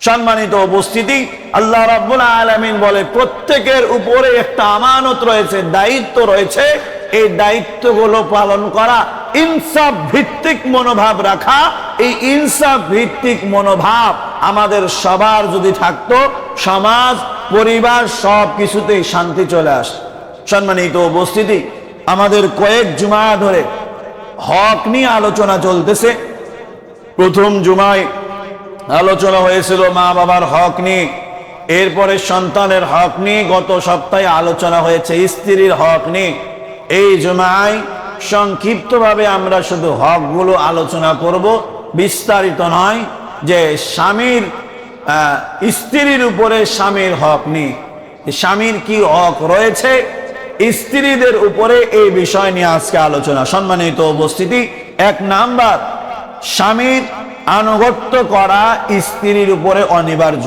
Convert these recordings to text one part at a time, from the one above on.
সম্মানিত উপস্থিতি, আল্লাহ রাব্বুল আলামিন বলে প্রত্যেকের উপরে একটা আমানত রয়েছে, দায়িত্ব রয়েছে। এই দায়িত্বগুলো পালন করা, ইনসাফ ভিত্তিক মনোভাব রাখা। এই ইনসাফ ভিত্তিক মনোভাব আমাদের সবার যদি থাকতো, সমাজ পরিবার সব কিছুতেই শান্তি চলে আসে। সম্মানিত উপস্থিতি, আমাদের কয়েক জুমা ধরে হক নিয়ে আলোচনা চলতেছে। প্রথম জুমায় আলোচনা হয়েছিল মা বাবার হক নিয়ে, এরপরে সন্তানের হক নিয়ে, গত সপ্তাহে আলোচনা হয়েছে স্ত্রীর হক নিয়ে। এই জুমায় সংক্ষিপ্তভাবে আমরা শুধু হকগুলো আলোচনা করব, বিস্তারিত নয়, যে স্বামীর স্ত্রীর উপরে স্বামীর হক নিয়ে, স্বামীর কি হক রয়েছে স্ত্রীদের উপরে, এই বিষয় নিয়ে আজকে আলোচনা। সম্মানিত উপস্থিতি, 1 নাম্বার, স্বামীর আনুগত্য করা স্ত্রীর উপরে অনিবার্য।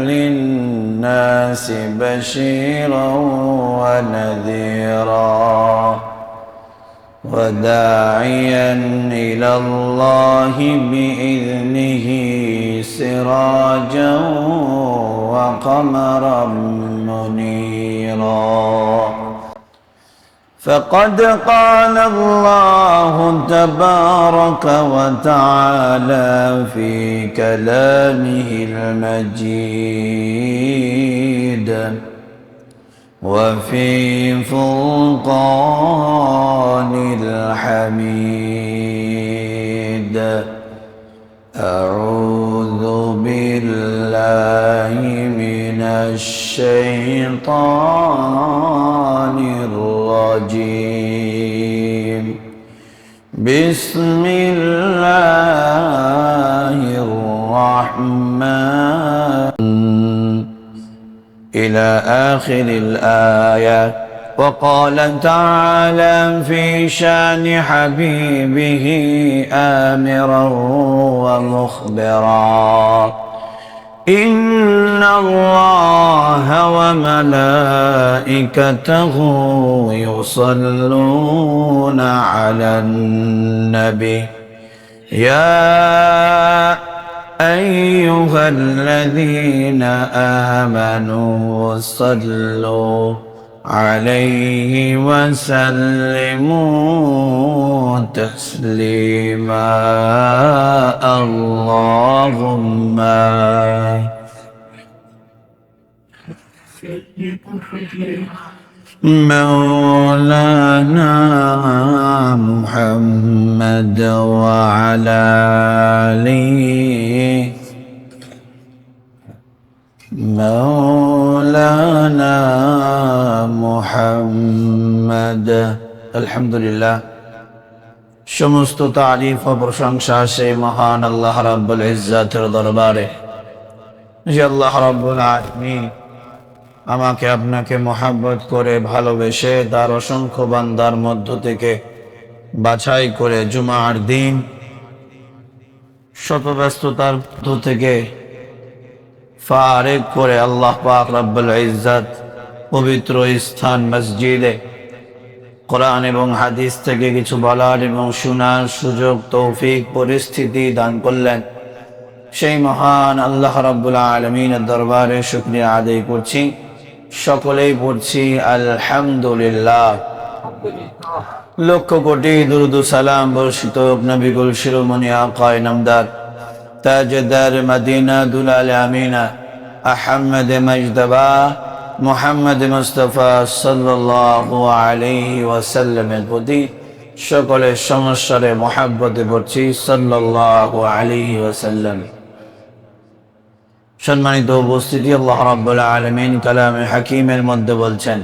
লিন্নাসি বাশীরাও ওয়া নাযীরা ওয়া দাঈয়ান ইলাল্লাহি বিইذনিহি সিরাজাও ওয়া কমারাম মুনীরা। فقد قال الله تبارك وتعالى في كلامه المجيد وفي فرقان الحميد: أعوذ بالله من الشيطان الرجيم. بسم الله الرحمن إلى آخر الآية. وقال تعالى في شان حبيبه آمرا ومخبرا: إن الله وملائكته يصلون على النبي يا أيها الذين آمنوا صلوا عليه وسلموا تسليما. اللهم مولانا محمد وعلى آله مولانا محمد। আলহামদুলিল্লাহ, সমস্ত তারিফ ও প্রশংসা সেই মহান আল্লাহ রাব্বুল ইজ্জাতের দরবারে, যে আল্লাহ রাব্বুল আলামিন আমাকে আপনাকে মহব্বত করে ভালোবেসে তার অসংখ্য বান্দার মধ্য থেকে বাছাই করে জুমার দিন শত ব্যস্ততার মধ্য থেকে ফারেক করে আল্লাহ পাক রব্বুল ইজ্জত পবিত্র স্থান মসজিদে কোরআন এবং হাদিস থেকে কিছু বলার এবং শোনার সুযোগ, তৌফিক, পরিস্থিতি দান করলেন। সেই মহান আল্লাহ রাব্বুল আলামিনের দরবারে শুকরিয়া আদায় করছি। সকলেই পড়ছি আলহামদুলিল্লাহ। লক্ষ কোটি দুরূদ ও সালাম বর্ষিত নবী কুল শিরোমণি আকা নামদার তাজদার মদিনা দুলাল আমিনা আহমদ মজদবা মুহাম্মদ মুস্তাফা সাল্লাল্লাহু আলাইহি ওয়াসাল্লামের প্রতি সকলের সমস্যারে মহব্বতে পড়ছি সাল্লাল্লাহু আলাইহি ওয়াসাল্লাম। সম্মানিত উপস্থিতি, আল্লাহ রাব্বুল আলামিন কালামে হাকিমের মধ্যে বলছেন,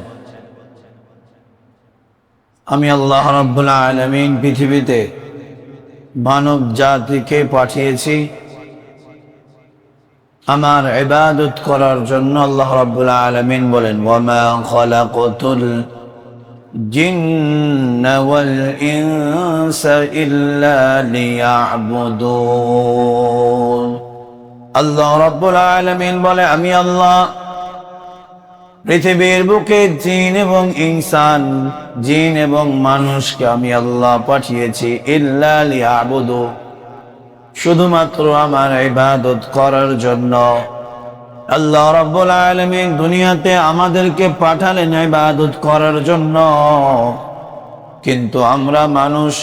আমি আল্লাহ রাব্বুল আলামিন পৃথিবীতে মানব জাতিকে পাঠিয়েছি আমার ইবাদত করার জন্য। আল্লাহ রাব্বুল আলামিন বলেন, ওয়ামা খালাকতুল জিন্না ওয়াল ইনসা ইল্লা লিয়াবুদুন। আল্লাহ রাব্বুল আলামিন বলে, আমি আল্লাহ পৃথিবীর বুকে জিন এবং ইনসান, জিন এবং মানুষকে আমি আল্লাহ পাঠিয়েছি ইল্লা লিয়াবুদু, শুধুমাত্র আমার ইবাদত করার জন্য। আল্লাহ রাব্বুল আলামিন দুনিয়াতে আমাদেরকে পাঠালেন ইবাদত করার জন্য, কিন্তু আমরা মানুষ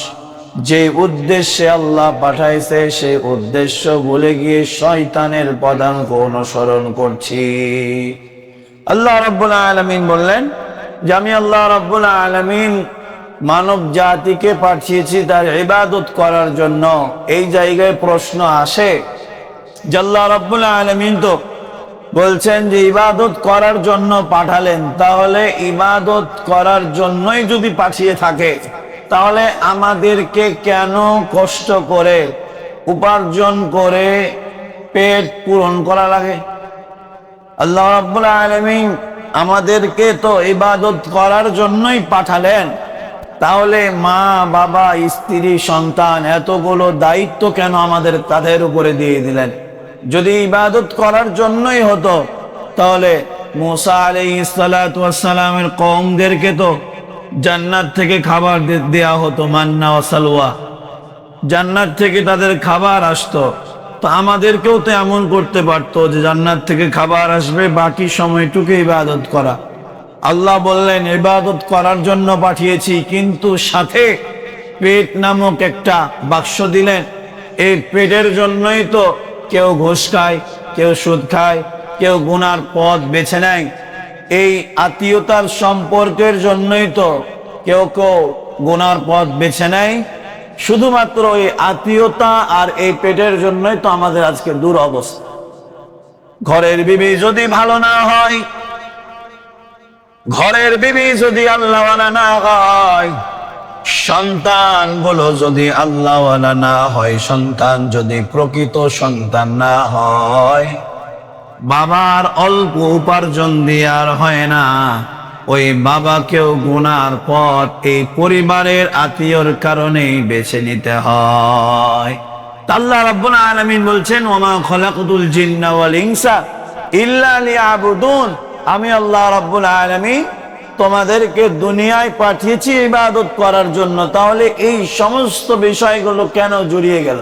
যে উদ্দেশ্যে আল্লাহ পাঠাইছে সেই উদ্দেশ্য ভুলে গিয়ে শয়তানের পদাঙ্ক অনুসরণ করছি। আল্লাহ রাব্বুল আলামিন বললেন যে আমি আল্লাহ রাব্বুল আলামিন মানব জাতিকে পাঠিয়েছি তার ইবাদত করার জন্য। এই জায়গায় প্রশ্ন আসে যে আল্লাহ রাব্বুল আলামিন তো বলছেন যে ইবাদত করার জন্য পাঠালেন, তাহলে ইবাদত করার জন্যই যদি পাঠিয়ে থাকে তাহলে আমাদেরকে কেন কষ্ট করে উপার্জন করে পেট পূরণ করা লাগে? আল্লাহ রাব্বুল আলামিন আমাদেরকে তো ইবাদত করার জন্যই পাঠালেন, তাহলে মা বাবা স্ত্রী সন্তান এতগুলো দায়িত্ব কেন আমাদের তাদের উপরে দিয়ে দিলেন? যদি ইবাদত করার জন্যই হতো তাহলে মুসা আলাইহিস সালাতু ওয়াস সালামের কওমদেরকে তো জান্নাত থেকে খাবার দেয়া হতো, মান্না ওয়া সালওয়া, জান্নাত থেকে তাদের খাবার আসতো। তো আমাদেরকেও তো এমন করতে পারতো যে জান্নাত থেকে খাবার আসবে, বাকি সময়টুকু ইবাদত করা। আল্লাহ বললেন ইবাদত করার জন্য পাঠিয়েছি, কিন্তু সাথে পেট নামক একটা বাক্স দিলেন। এই পেটের জন্যই তো কেউ ঘুষ খায়, কেউ সুদ খায়, কেউ গুনার পথ বেছে নেয়। এই আত্মীয়তার সম্পর্কের জন্যই তো কেউ কেউ গুনার পথ বেছে নেয়। শুধুমাত্র এই আত্মীয়তা আর এই পেটের জন্যই তো আমাদের আজকে দুরবস্থা। ঘরের বিবি যদি ভালো না হয়, ঘরের বিবি যদি আল্লাহওয়ালা না হয়, সন্তান গুলো যদি আল্লাহওয়ালা না হয়, সন্তান যদি প্রকৃত সন্তান না হয়, বাবার অল্প উপার্জন দিয়ে আর হয় না, ওই বাবাকেও গুনার পথ এই পরিবারের আত্মীয়র কারণেই বেছে নিতে হয়। আল্লাহ রাব্বুল আলামিন বলছেন ওমা খলাকতুল জিন্না ওয়াল ইনসা ইল্লা লিয়াবুদুন, আমি আল্লাহ রাব্বুল আলামিন তোমাদেরকে দুনিয়ায় পাঠিয়েছি ইবাদত করার জন্য। তাহলে এই সমস্ত বিষয়গুলো কেন জড়িয়ে গেল?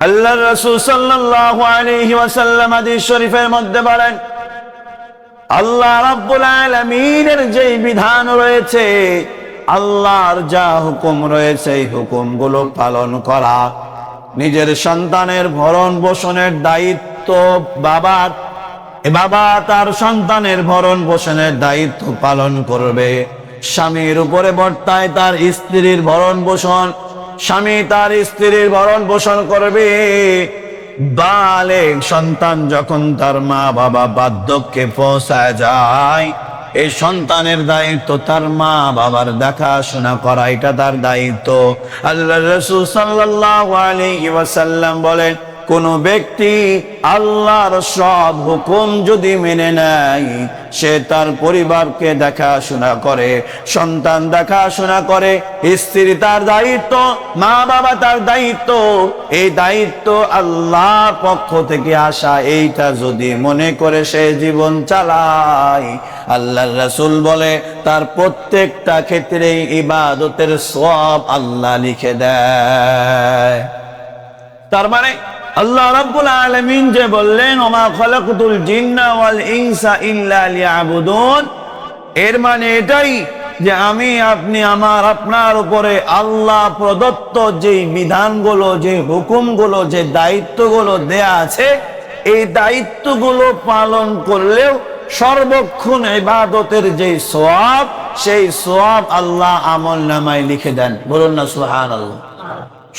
আল্লাহর রাসূল সাল্লাল্লাহু আলাইহি ওয়াসাল্লাম হাদিস শরীফের মধ্যে বলেন আল্লাহ রাব্বুল আলামিনের যে বিধান রয়েছে, আল্লাহর যা হুকুম রয়েছে, এই হুকুমগুলো পালন করা। নিজের সন্তানের ভরণ পোষণের দায়িত্ব বাবার, বাবা তার সন্তানের ভরণ পোষণের দায়িত্ব পালন করবে। স্বামীর উপরে বর্তায় তার স্ত্রীর ভরণ পোষণ, স্বামী তার স্ত্রীর ভরণ পোষণ করবে। বালেগ সন্তান যখন তার মা বাবা বার্ধক্যে পৌঁছায় যায়, এই সন্তানের দায়িত্ব তার মা বাবার দেখাশোনা করা, এটা তার দায়িত্ব। আল্লাহর রাসূল সাল্লাল্লাহু আলাইহি ওয়াসাল্লাম বলেন কোন ব্যক্তি আল্লাহর সব হুকুম যদি মেনে নেয়, সে তার পরিবারকে দেখাশোনা করে, সন্তান দেখাশোনা করে, স্ত্রী তার দায়িত্ব, মা বাবা তার দায়িত্ব, এই দায়িত্ব আল্লাহর পক্ষ থেকে আসা, এইটা যদি মনে করে সে জীবন চালায়, আল্লাহর রাসূল বলে তার প্রত্যেকটা ক্ষেত্রেই ইবাদতের সওয়াব আল্লাহ লিখে দেয়। তার মানে আল্লাহ রাব্বুল আলামিন যে বললেন ওমা খলাকতুল জিন্না ওয়াল ইনসা ইল্লা লিয়াবুদুন, এর মানে এটাই যে আমি আপনি আমার আপনার উপরে আল্লাহ প্রদত্ত যে বিধানগুলো, যে হুকুমগুলো, যে দায়িত্বগুলো দেয়া আছে, এই দায়িত্বগুলো পালন করলেও সর্বক্ষণ ইবাদতের যে সওয়াব, সেই সওয়াব আল্লাহ আমলনামায় লিখে দেন। বলুন না সুবহানাল্লাহ।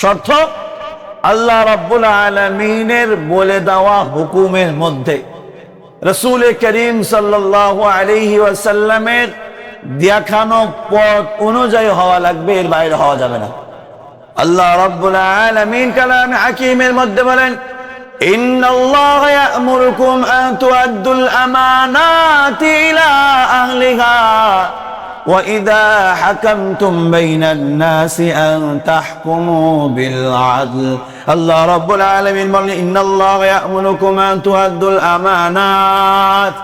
শর্ত আল্লাহ রাব্বুল আলামিনের বলে দেওয়া হুকুমের মধ্যে রাসূল করিম সাল্লাল্লাহু আলাইহি ওয়াসাল্লামের দেখানো পথ অনুযায়ী হওয়া লাগবে, এর বাইরে হওয়া যাবে না। আল্লাহ রাব্বুল আলামিন কালামে হাকিমের মধ্যে বলেন ইন্নাল্লাহা ইয়া'মুরুকুম আন তুআদ্দুল আমানাতি ইলা আহলিহা وَإِذَا حَكَمْتُمْ بَيْنَ النَّاسِ أَن تَحْكُمُوا بِالْعَدْلِ আল্লাহ রাব্বুল আলামিন বলেন ইন্নাল্লাহা ইয়া'মুরুকুম আন তুআদ্দুল আমানাত,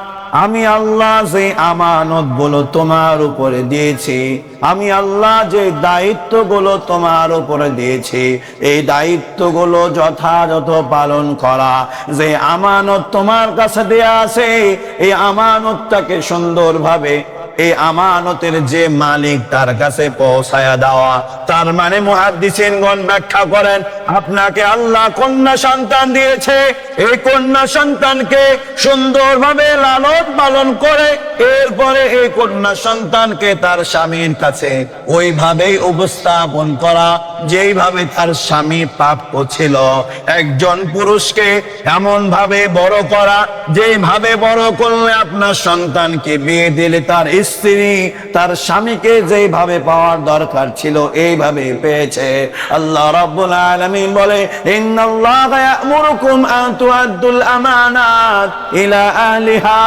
আমি আল্লাহ যে আমানতগুলো তোমার উপরে দিয়েছি, আমি আল্লাহ যে দায়িত্বগুলো তোমার উপরে দিয়েছি, এই দায়িত্বগুলো যথাযথ পালন করা। যে আমানত তোমার কাছে দেয়া আছে, এই আমানতটাকে সুন্দরভাবে এই আমানতের যে মালিক তার কাছে পৌঁছায়া দেওয়া। তার মানে মুহাদ্দিসিনগণ ব্যাখ্যা করেন, আপনাকে আল্লাহ কন্যা সন্তান দিয়েছে, এই কন্যা সন্তানকে সুন্দরভাবে লালন পালন করে এরপরে এই কন্যা সন্তানকে তার স্বামীর কাছে ওইভাবেই উপস্থাপন করা যেইভাবে তার স্বামী প্রাপ্য ছিল। একজন পুরুষকে এমন ভাবে বড় করা যেইভাবে বড় করলে আপনার সন্তানকে বিয়ে দিলে তার স্ত্রী তার স্বামীকে যেইভাবে পাওয়ার দরকার ছিল এইভাবে পেয়েছে। আল্লাহ রাব্বুল আলামিন বলে, ইন্নাল্লাহা ইয়া'মুরুকুম আন তুআদ্দুল আমানাত ইলা আহলিহা।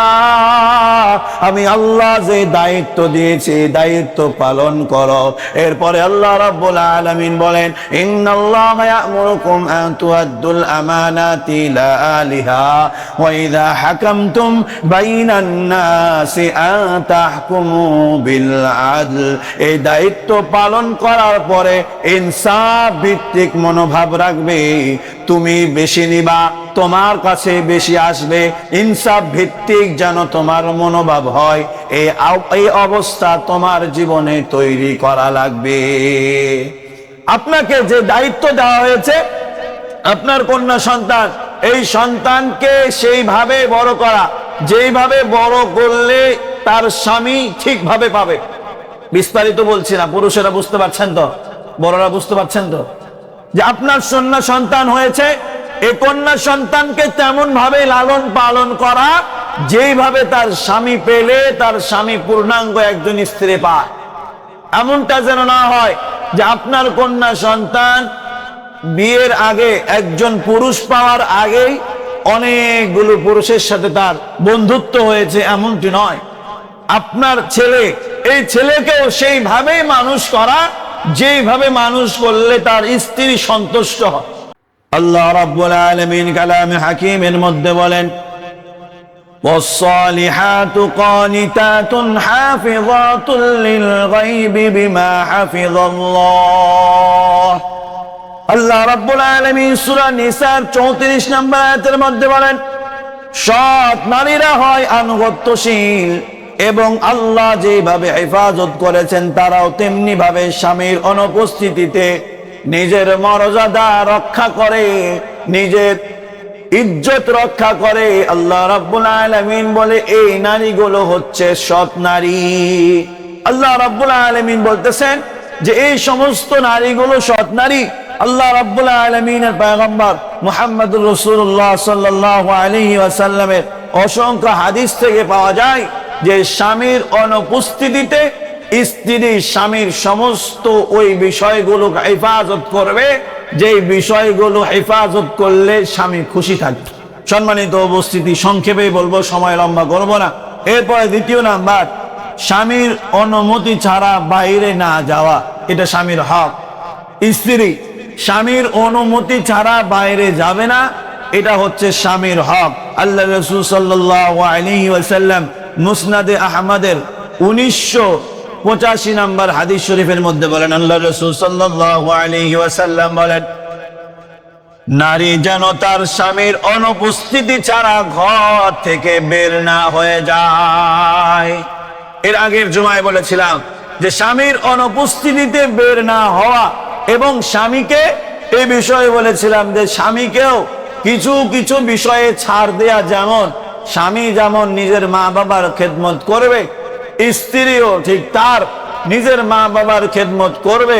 আমি আল্লাহ যে দায়িত্ব দিয়েছি দায়িত্ব পালন করো। এরপরে আল্লাহ রাব্বুল আলামিন বলেন, ইন্নাল্লাহা ইয়া'মুরুকুম আন তুআদ্দুল আমানাতি ইলা আহলিহা ওয়া ইযা হাকামতুম বাইনান নাসি আন তাহকুমু বিল আদল। এই দায়িত্ব পালন করার পরে ইনসাফ ভিত্তিক মনোভাব রাখবে। তুমি বেশি নিবা, তোমার কাছে বেশি আসবে, ইনসাফ ভিত্তিক যেন তোমার মনোভাব হয়। এই অবস্থা তোমার জীবনে তৈরি করা লাগবে। আপনাকে যে দায়িত্ব দেওয়া হয়েছে, আপনার কন্যা সন্তান, এই সন্তানকে সেইভাবে বড় করা যেইভাবে বড় করলে তার স্বামী ঠিকভাবে পাবে। বিস্তারিত বলছি না, পুরুষেরা বুঝতে পারছেন তো, বড়রা বুঝতে পারছেন তো, যে আপনার কন্যা সন্তান হয়েছে, এই কন্যা সন্তানকে তেমন ভাবে লালন পালন করা যেইভাবে তার স্বামী পেলে তার স্বামী পূর্ণাঙ্গ একজন স্ত্রী পায়। এমনটা যেন না হয় যে আপনার কন্যা সন্তান বিয়ের আগে একজন পুরুষ পাওয়ার আগেই অনেকগুলো পুরুষের সাথে তার বন্ধুত্ব হয়েছে, এমনটি নয়। আপনার ছেলে, এই ছেলেকেও সেইভাবেই মানুষ করা যেইভাবে মানুষ করলে তার স্ত্রী সন্তুষ্ট হয়। আল্লাহ রাব্বুল আলামিন কালামে হাকিমের মধ্যে বলেন, والصالحات قانتات حافظات للغيب بما حفظ الله। আল্লাহ রাব্বুল আলামিন সূরা নিসার 34 নম্বর আয়াতের মধ্যে বলেন, সৎ নারীরা হয় আনুগত্যশীল এবং আল্লাহ যেভাবে হেফাজত করেছেন তারাও তেমনি ভাবে স্বামীর অনুপস্থিতিতে নিজের মর্যাদা রক্ষা করে, নিজের ইজ্জত রক্ষা করে। আল্লাহ রাব্বুল আলামিন বলে এই নারীগুলো হচ্ছে সৎ নারী। আল্লাহ রাব্বুল আলামিন বলতেছেন যে এই সমস্ত নারীগুলো সৎ নারী। আল্লাহ রাব্বুল আলামিনের পয়গম্বর মুহাম্মদুর রাসূলুল্লাহ সাল্লাল্লাহু আলাইহি ওয়াসাল্লামের অসংখ্য হাদিস থেকে পাওয়া যায় যে স্বামীর অনুপস্থিতিতে স্ত্রী স্বামীর সমস্ত ওই বিষয়গুলো হেফাজত করবে যে বিষয়গুলো হেফাজত করলে স্বামী খুশি থাকবে। সম্মানিত উপস্থিতি, সংক্ষেপে বলবো, সময় লম্বা করবো না। এরপরে দ্বিতীয় নাম্বার, স্বামীর অনুমতি ছাড়া বাইরে না যাওয়া, এটা স্বামীর হক। স্ত্রী স্বামীর অনুমতি ছাড়া বাইরে যাবে না, এটা হচ্ছে স্বামীর হক। আল্লাহ রাসূল সাল্লাল্লাহু আলাইহি ওয়াসাল্লাম মুসনাদে আহমদের 1985 নম্বর হাদিস শরীফের মধ্যে বলেন, আল্লাহ রাসূল সাল্লাল্লাহু আলাইহি ওয়াসাল্লাম বলেন, নারী যেন তার স্বামীর অনুপস্থিতি ছাড়া ঘর থেকে বের না হয়ে যায়। এর আগের জুমায় বলেছিলাম যে স্বামীর অনুপস্থিতিতে বের না হওয়া এবং স্বামীকে এই বিষয়ে বলেছিলাম যে স্বামীকেও কিছু কিছু বিষয়ে ছাড় দেয়া, যেমন স্বামী যেমন নিজের মা বাবার খেদমত করবে, স্ত্রীও ঠিক তার নিজের মা বাবার খেদমত করবে।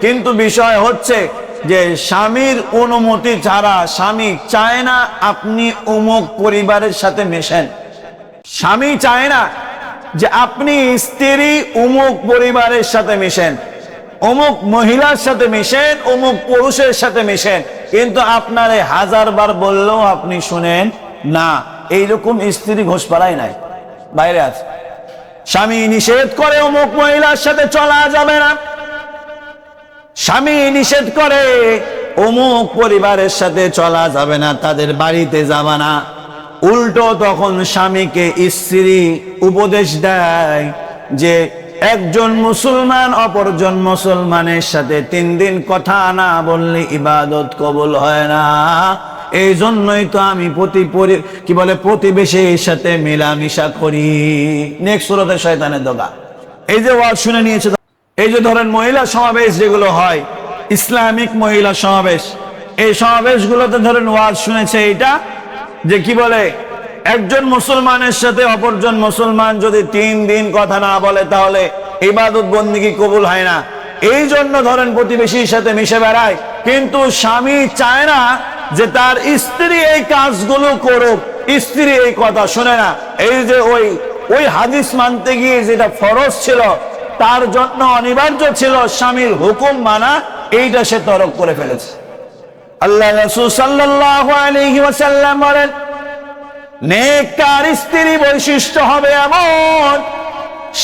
কিন্তু বিষয় হচ্ছে যে স্বামীর অনুমতি ছাড়া স্বামী চায় না আপনি অমুক পরিবারের সাথে মেশেন। স্বামী চায় না যে আপনি স্ত্রী অমুক পরিবারের সাথে মেশেন, অমুক মহিলার সাথে মেশেন, অমুক পুরুষের সাথে মেশেন, কিন্তু আপনারে 1000 বার বললেও আপনি শুনেন না। এইরকম স্ত্রী ঘোষপাড়ায় নাই, বাইরে আছে। স্বামী নিষেধ করে অমুক মহিলার সাথে চলা যাবে না, স্বামী নিষেধ করে অমুক পরিবারের সাথে চলা যাবে না, তাদের বাড়িতে যাবে না। উল্টো তখন স্বামীকে স্ত্রী উপদেশ দেয় যে একজন মুসলমান অপরজন মুসলমানের সাথে 3 দিন কথা না বললে ইবাদত কবুল হয় না। এই জন্যই তো আমি প্রতিবেশীর সাথে মেলামেশা করি। নেক্সট সূরাতে শয়তানের দোগা। এই যে ওয়াজ শুনে নিয়েছে, এই যে ধরেন মহিলা সমাবেশ যেগুলো হয়, ইসলামিক মহিলা সমাবেশ, এই সমাবেশগুলোতে ধরেন ওয়াজ শুনেছে এইটা যে কি বলে, একজন মুসলমানের সাথে অপরজন মুসলমান যদি 3 দিন কথা না বলে তাহলে ইবাদত বন্দেগী কবুল হয় না। এই জন্য ধরেন প্রতিবেশীর সাথে মিশে বেড়ায়, কিন্তু স্বামী চায় না যে তার স্ত্রী এই কাজগুলো করুক, স্ত্রী এই কথা শুনে না। এই যে ওই হাদিস মানতে গিয়ে যেটা ফরজ ছিল, তার জন্য অনিবার্য ছিল স্বামীর হুকুম মানা, এইটা সে তরক করে ফেলেছে। আল্লাহ রাসূল সাল্লাল্লাহু আলাইহি ওয়াসাল্লাম বলেন, নেককার স্ত্রী বৈশিষ্ট্য হবে এমন,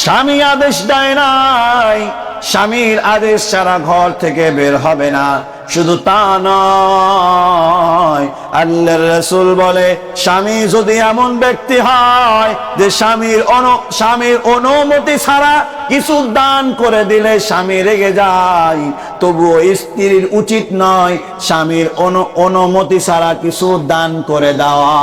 স্বামী আদেশ দেয় নাই, স্বামীর আদেশ ছাড়া ঘর থেকে বের হবে না। শুধু তা নয়, আল্লাহর রাসূল বলে, স্বামী যদি এমন ব্যক্তি হয় যে স্বামীর অনুমতি ছাড়া কিছু দান করে দিলে স্বামী রেগে যায়, তবুও স্ত্রীর উচিত নয় স্বামীর অনুমতি ছাড়া কিছু দান করে দেওয়া।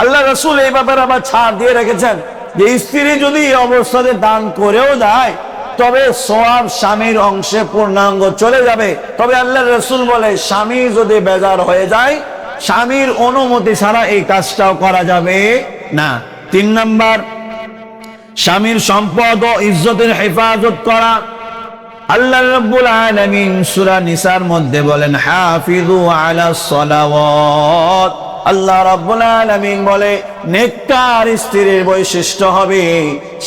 আল্লাহ রাসূল এই ব্যাপারে আবার ছাড় দিয়ে রেখেছেন যে স্ত্রী যদি এই অবস্থাতে দান করেও দেয় তবে সওয়াব স্বামীর অংশে পূর্ণাঙ্গ চলে যাবে। তবে আল্লাহ রাসূল বলে, স্বামী যদি বেজার হয়ে যায়, স্বামীর অনুমতি ছাড়া এই কাজটাও করা যাবে না। 3 নাম্বার, স্বামীর সম্পদ ও ইজ্জতের হেফাজত করা। আল্লাহ রাব্বুল আলামিন সূরা নিসার মধ্যে বলেন, হাফিজু আলাস সালাওয়াত। আল্লাহ রাব্বুল আলামিন বলে, নেককার স্ত্রীর বৈশিষ্ট্য হবে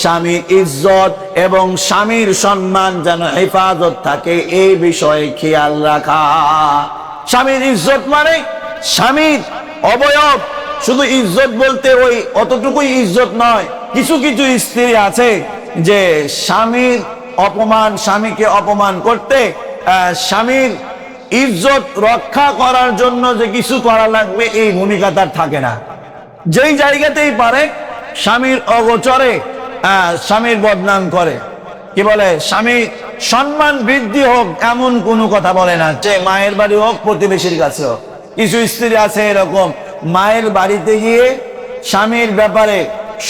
স্বামীর ইজ্জত এবং স্বামীর সম্মান যেন হেফাজত থাকে, এই বিষয়ে খেয়াল রাখা। স্বামীর ইজ্জত মানে স্বামীর অবয়ব, শুধু ইজ্জত বলতে ওই অতটুকুই ইজ্জত নয়। কিছু কিছু স্ত্রী আছে যে স্বামীকে অপমান করতে, স্বামীর ইজ্জত রক্ষা করার জন্য যে কিছু করা লাগবে এই ভূমিকা তার থাকে না। যেই জায়গাতেই পারে স্বামীর অগোচরে স্বামীর বদনাম করে। কি বলে, স্বামী সম্মান বৃদ্ধি হোক এমন কোনো কথা বলে না, যে মায়ের বাড়ি হোক প্রতিবেশীর কাছে হোক। কিছু স্ত্রী আছে এরকম, মায়ের বাড়িতে গিয়ে স্বামীর ব্যাপারে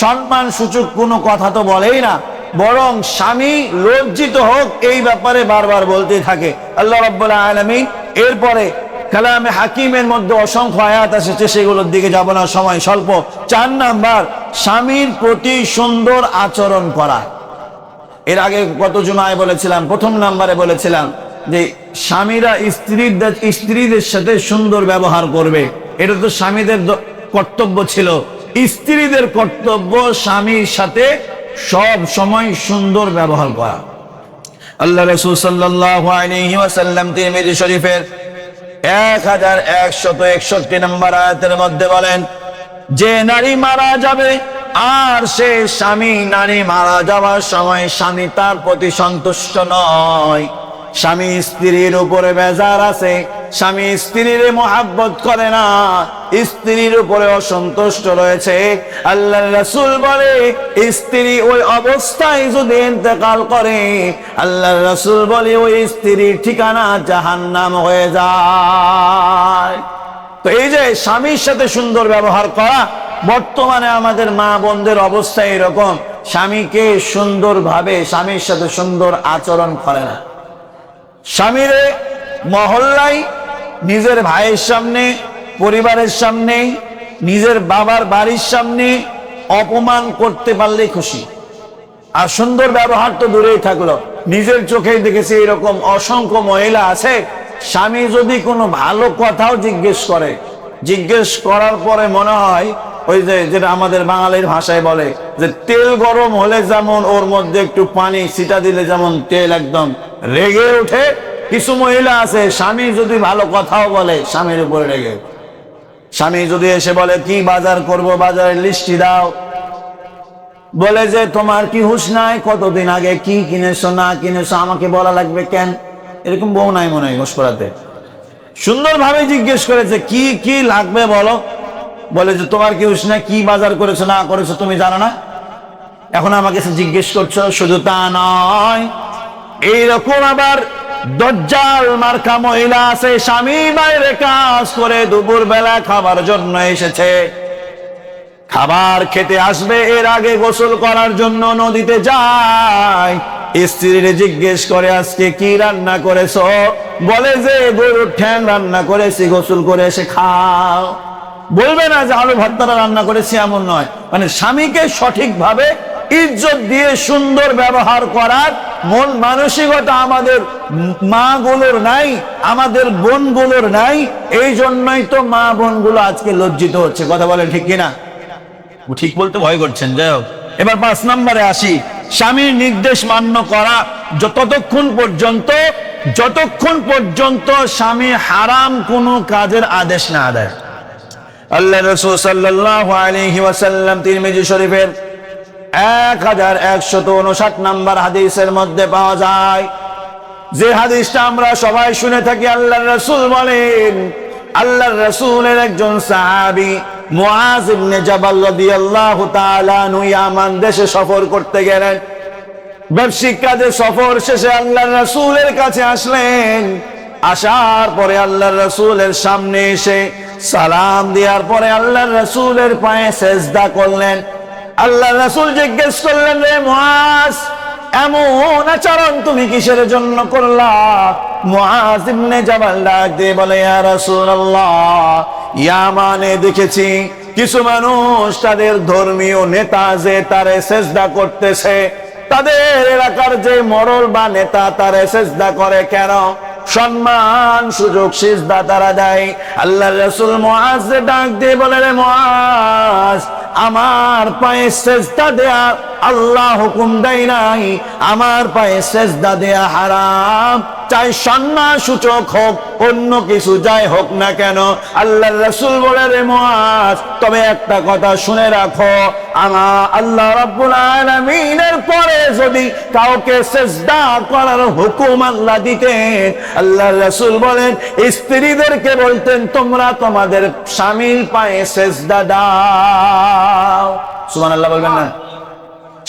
সম্মান সূচক কোনো কথা তো বলেই না, বরং স্বামী লজ্জিত হোক এই ব্যাপারে বারবার বলতে থাকে। আল্লাহ রাব্বুল আলামিন এরপরে কালামে হাকিমের মধ্যে অসংখ্য আয়াত এসেছে, সেগুলোর দিকে যাব না, সময় স্বল্প। 4 নাম্বার, স্বামীর প্রতি সুন্দর আচরণ করা। এর আগে কত জুমায় বলেছিলাম, 1ম নাম্বারে বলেছিলাম যে স্বামীরা স্ত্রীদের সাথে সুন্দর ব্যবহার করবে। এটা তো স্বামীদের কর্তব্য ছিল। স্ত্রীদের কর্তব্য স্বামীর সাথে সব সময় সুন্দর ব্যবহার করা। আল্লাহ রাসূল সাল্লাল্লাহু আলাইহি ওয়াসাল্লাম তিরমিজি শরীফের 1161 নম্বর আয়াতের মধ্যে বলেন, যে নারী মারা যাবে আর সে স্বামী নারী মারা যাওয়ার সময় স্বামী তার প্রতি সন্তুষ্ট নয়, স্বামী স্ত্রীর উপরে বেজার আছে, স্বামী স্ত্রীর মহব্বত করে না, স্ত্রীর উপরে অসন্তুষ্ট রয়েছে, আল্লাহর রাসূল বলে স্ত্রী ওই অবস্থায় যদি ইন্তেকাল করে, আল্লাহর রাসূল বলে ওই স্ত্রীর ঠিকানা জাহান্নাম হয়ে যায়। তো এই যে স্বামীর সাথে সুন্দর ব্যবহার করা, বর্তমানে আমাদের মা বোনদের অবস্থা এরকম, স্বামীকে সুন্দরভাবে স্বামীর সাথে সুন্দর আচরণ করে না। স্বামীরে মহল্লায়, নিজের ভাইয়ের সামনে, পরিবারের সামনে, নিজের বাবার বাড়ির সামনে অপমান করতে পারলে খুশি। আর সুন্দর ব্যবহার তো দূরেই থাকলো, নিজের চোখেই দেখেছি এরকম অসংখ্য মহিলা আছে, স্বামী যদি কোনো ভালো কথাও জিজ্ঞেস করার পরে মনে হয় ওই যে যেটা আমাদের বাঙালির ভাষায় বলে যে তেল গরম হলে যেমন ওর মধ্যে একটু পানি ছিটা দিলে যেমন তেল একদম রেগে ওঠে, কিছু মহিলা আছে স্বামী যদি ভালো কথাও বলে স্বামীর উপরে রেগে। স্বামী যদি এসে বলে কি বাজার করব, বাজারের লিস্টি দাও, বলে যে তোমার কি হুঁশ নাই, কতদিন আগে কি কিনেছো না কিনেছো আমাকে বলা লাগবে কেন? এরকম বউ নাই মনে হয় ঘোষ করাতে। সুন্দরভাবে জিজ্ঞেস করেছে কি কি লাগবে বলো, বলে যে তোমার কি উষ্ণা কি বাজার করেছো না করেছো তুমি জানো না, এখন আমাকে জিজ্ঞেস করছো? শুধু তা নয়, এইরকম আবার দজ্জাল মার্কা মহিলা আছে, স্বামী বাইরে কাজ করে দুপুর বেলা খাবার জন্য এসেছে, খাবার খেতে আসবে, এর আগে গোসল করার জন্য নদীতে যায়, স্ত্রীর জিজ্ঞেস করে আজকে কি রান্না করেছো? বলে যে গরুর ঠ্যাং রান্না করেছি, গোসল করে এসে খাও। বলবে না যে আলু ভর্তাটা রান্না করেছি, এমন নয়। মানে স্বামীকে সঠিকভাবে ইজ্জত দিয়ে সুন্দর ব্যবহার করার মন মানসিকতা আমাদের মাগুলোর নাই, আমাদের বোনগুলোর নাই। এই জন্যই তো মা বোনগুলো আজকে লজ্জিত হচ্ছে। কথা বলেন ঠিক কিনা? ঠিক বলতে ভয় করছেন। যাই হোক, এবার 5 নম্বরে আসি। স্বামীর নির্দেশ মান্য করা যতক্ষণ পর্যন্ত স্বামী হারাম কোনো কাজের আদেশ না দেয়। আল্লাহ রাসূল সাল্লাল্লাহু আলাইহি ওয়াসাল্লাম তিরমিজি শরীফের 1159 নম্বর হাদিসের মধ্যে পাওয়া যায়, যে হাদিসটা আমরা সবাই শুনে থাকি। আল্লাহর রাসূল বলেন, আল্লাহর রাসূলের একজন সাহাবী মুআজ ইবনে জাবাল রাদিয়াল্লাহু তাআলা আনহু ইয়ামান দেশে সফর করতে গেলেন। ব্যবসায়িক কাজে সফর শেষে আল্লাহর রাসূলের কাছে আসলেন। আসার পরে আল্লাহর রাসূলের সামনে এসে সালাম দেওয়ার পরে আল্লাহর রাসূলের পায়ে সেজদা করলেন। আল্লাহর রাসূল জিজ্ঞেস করলেন, রে মুআজ, এমন আচরণ তুমি কিসের জন্য করলা? মুআজ ইবনে জাবাল ডাক দিয়ে বলে, ইয়া রাসূলুল্লাহ, ইয়ামানে দেখেছি কিছু মানুষ তাদের ধর্মীয় নেতা যে তারে সেজদা করতেছে, তাদের এলাকার যে মোড়ল বা নেতা তারে সেজদা করে কেন? সম্মান সুযোগ সিজদা তারা দেয়। আল্লাহর রাসূল মুআজকে ডাক দিয়ে বলে, রে মুআজ, আমার পায়ে সেজদা দেয়া আল্লাহ হুকুম দেয় নাই, আমার পায়ে সেজদা দেয়া হারাম, চাই সম্মান সূচক হোক অন্য কিছু যাই হোক না কেন। আল্লাহর রাসূল বলে, রে মুআজ, তবে একটা কথা শুনে রাখো, আল্লাহ রাব্বুল আলামিনের পরে যদি কাউকে সেজদা করার হুকুম আল্লাহ দিতেন, আল্লাহর রাসূল বলেন স্ত্রীদেরকে বলতেন তোমরা তোমাদের স্বামীর পায়ে সেজদা দাও। সুবহানাল্লাহ বলবেন না?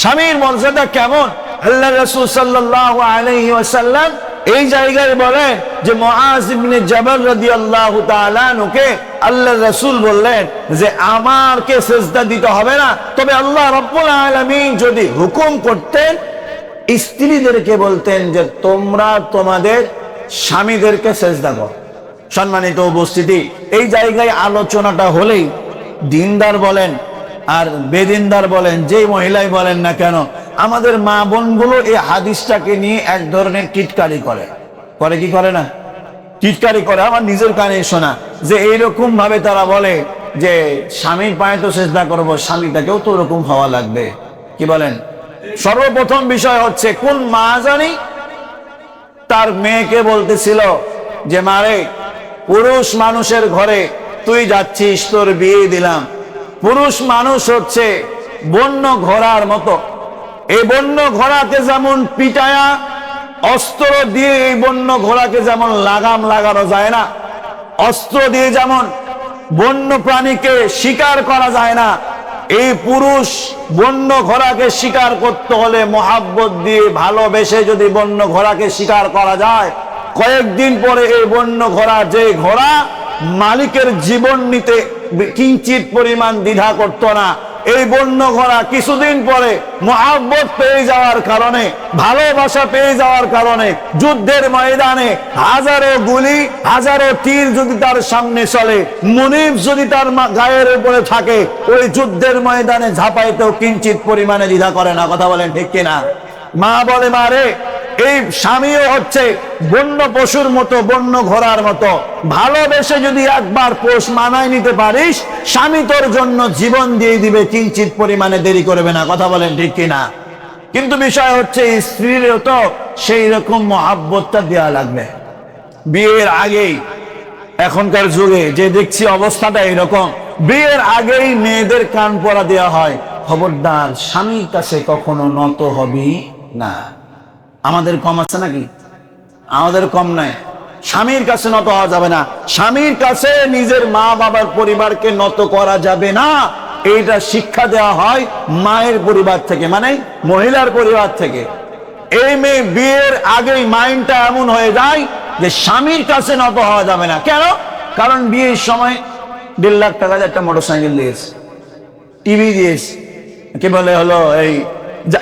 স্বামীর মর্যাদা কেমন? আল্লাহর রাসূল সাল্লাল্লাহু আলাইহি ওয়াসাল্লাম এই জায়গায় বলেন যে মুআজ ইবনে জাবাল রাদিয়াল্লাহু তাআলা আনহুকে আল্লাহর রাসূল বললেন যে আমাকে সিজদা দিতে হবে না, তবে আল্লাহ রাব্বুল আলামিন যদি হুকুম করতেন স্ত্রীদেরকে বলতেন যে তোমরা তোমাদের স্বামীদেরকে সিজদা করো। সম্মানিত উপস্থিতি, এই জায়গায় আলোচনাটা হলেই দিনদার বলেন আর বেদিনদার বলেন, যেই মহিলাই বলেন না কেন, আমাদের মা বোনগুলো এই হাদিসটাকে নিয়ে এক ধরনের টিটকারি করে কি করে না? টিটকারি করে। আমার নিজের কানে শোনা যে এইরকম ভাবে তারা বলে যে স্বামীর পায়ে তো সেজদা করবো, স্বামীটাকেও তো ওরকম হওয়া লাগবে। কি বলেন? সর্বপ্রথম বিষয় হচ্ছে, কোন মা জানি তার মেয়েকে বলতেছিল যে মারে, পুরুষ মানুষের ঘরে তুই যাচ্ছিস, তোর বিয়ে দিলাম। পুরুষ মানুষ হচ্ছে বন্য ঘোড়ার মতো, এই বন্য ঘোড়াকে যেমন পিটায়া অস্ত্র দিয়ে এই বন্য ঘোড়াকে যেমন লাগাম লাগানো যায় না, অস্ত্র দিয়ে যেমন বন্য প্রাণীকে শিকার করা যায় না, এই পুরুষ বন্য ঘোড়াকে শিকার করতে হলে মোহাব্বত দিয়ে ভালোবেসে যদি বন্য ঘোড়াকে শিকার করা যায়, কয়েকদিন পরে এই বন্য ঘোড়া, যে ঘোড়া মালিকের জীবন নিতে কিঞ্চিত পরিমাণ দ্বিধা করত না, এই বন্য ঘোড়া কিছুদিন পরে মোহাব্বত পেয়ে যাওয়ার কারণে, ভালোবাসা পেয়ে যাওয়ার কারণে যুদ্ধের ময়দানে হাজারো গুলি হাজারো তীর যদি তার সামনে চলে, মুনিব যদি তার গায়ের উপরে থাকে, ওই যুদ্ধের ময়দানে ঝাঁপাইতেও কিঞ্চিত পরিমাণে দ্বিধা করে না। কথা বলেন ঠিক কিনা? মা বলে, মারে, এই স্বামীও হচ্ছে বন্য পশুর মতো, বন্য ঘোড়ার মতো, ভালোবেসে যদি একবার পোষ মানায় নিতে পারিস, স্বামী তোর জন্য জীবন দিয়ে দিবে, কিঞ্চিত পরিমাণে দেরি করবে না। কথা বলেন ঠিক কিনা? কিন্তু বিষয় হচ্ছে স্ত্রীরও তো সেই রকম মহাব্বতটা দেওয়া লাগবে বিয়ের আগেই। এখনকার যুগে যে দেখছি অবস্থাটা এরকম, বিয়ের আগেই মেয়েদের কান পরা দেওয়া হয়, খবরদার স্বামীর কাছে কখনো নত হবি না। আমাদের কম আছে নাকি? আমাদের কম নাই। স্বামীর কাছে নত হওয়া যাবে না, স্বামীর কাছে নিজের মা বাবার পরিবারকে নত করা যাবে না। এইটা শিক্ষা দেওয়া হয় মায়ের পরিবার থেকে, মানে মহিলার পরিবার থেকে। এই মেয়ে বিয়ের আগেই মাইন্ডটা এমন হয়ে যায় যে স্বামীর কাছে নত হওয়া যাবে না। কেন? কারণ বিয়ের সময় 1.5 লাখ টাকা একটা মোটরসাইকেল দিয়েছে, টিভি দিয়েছে, কে বলে হলো এই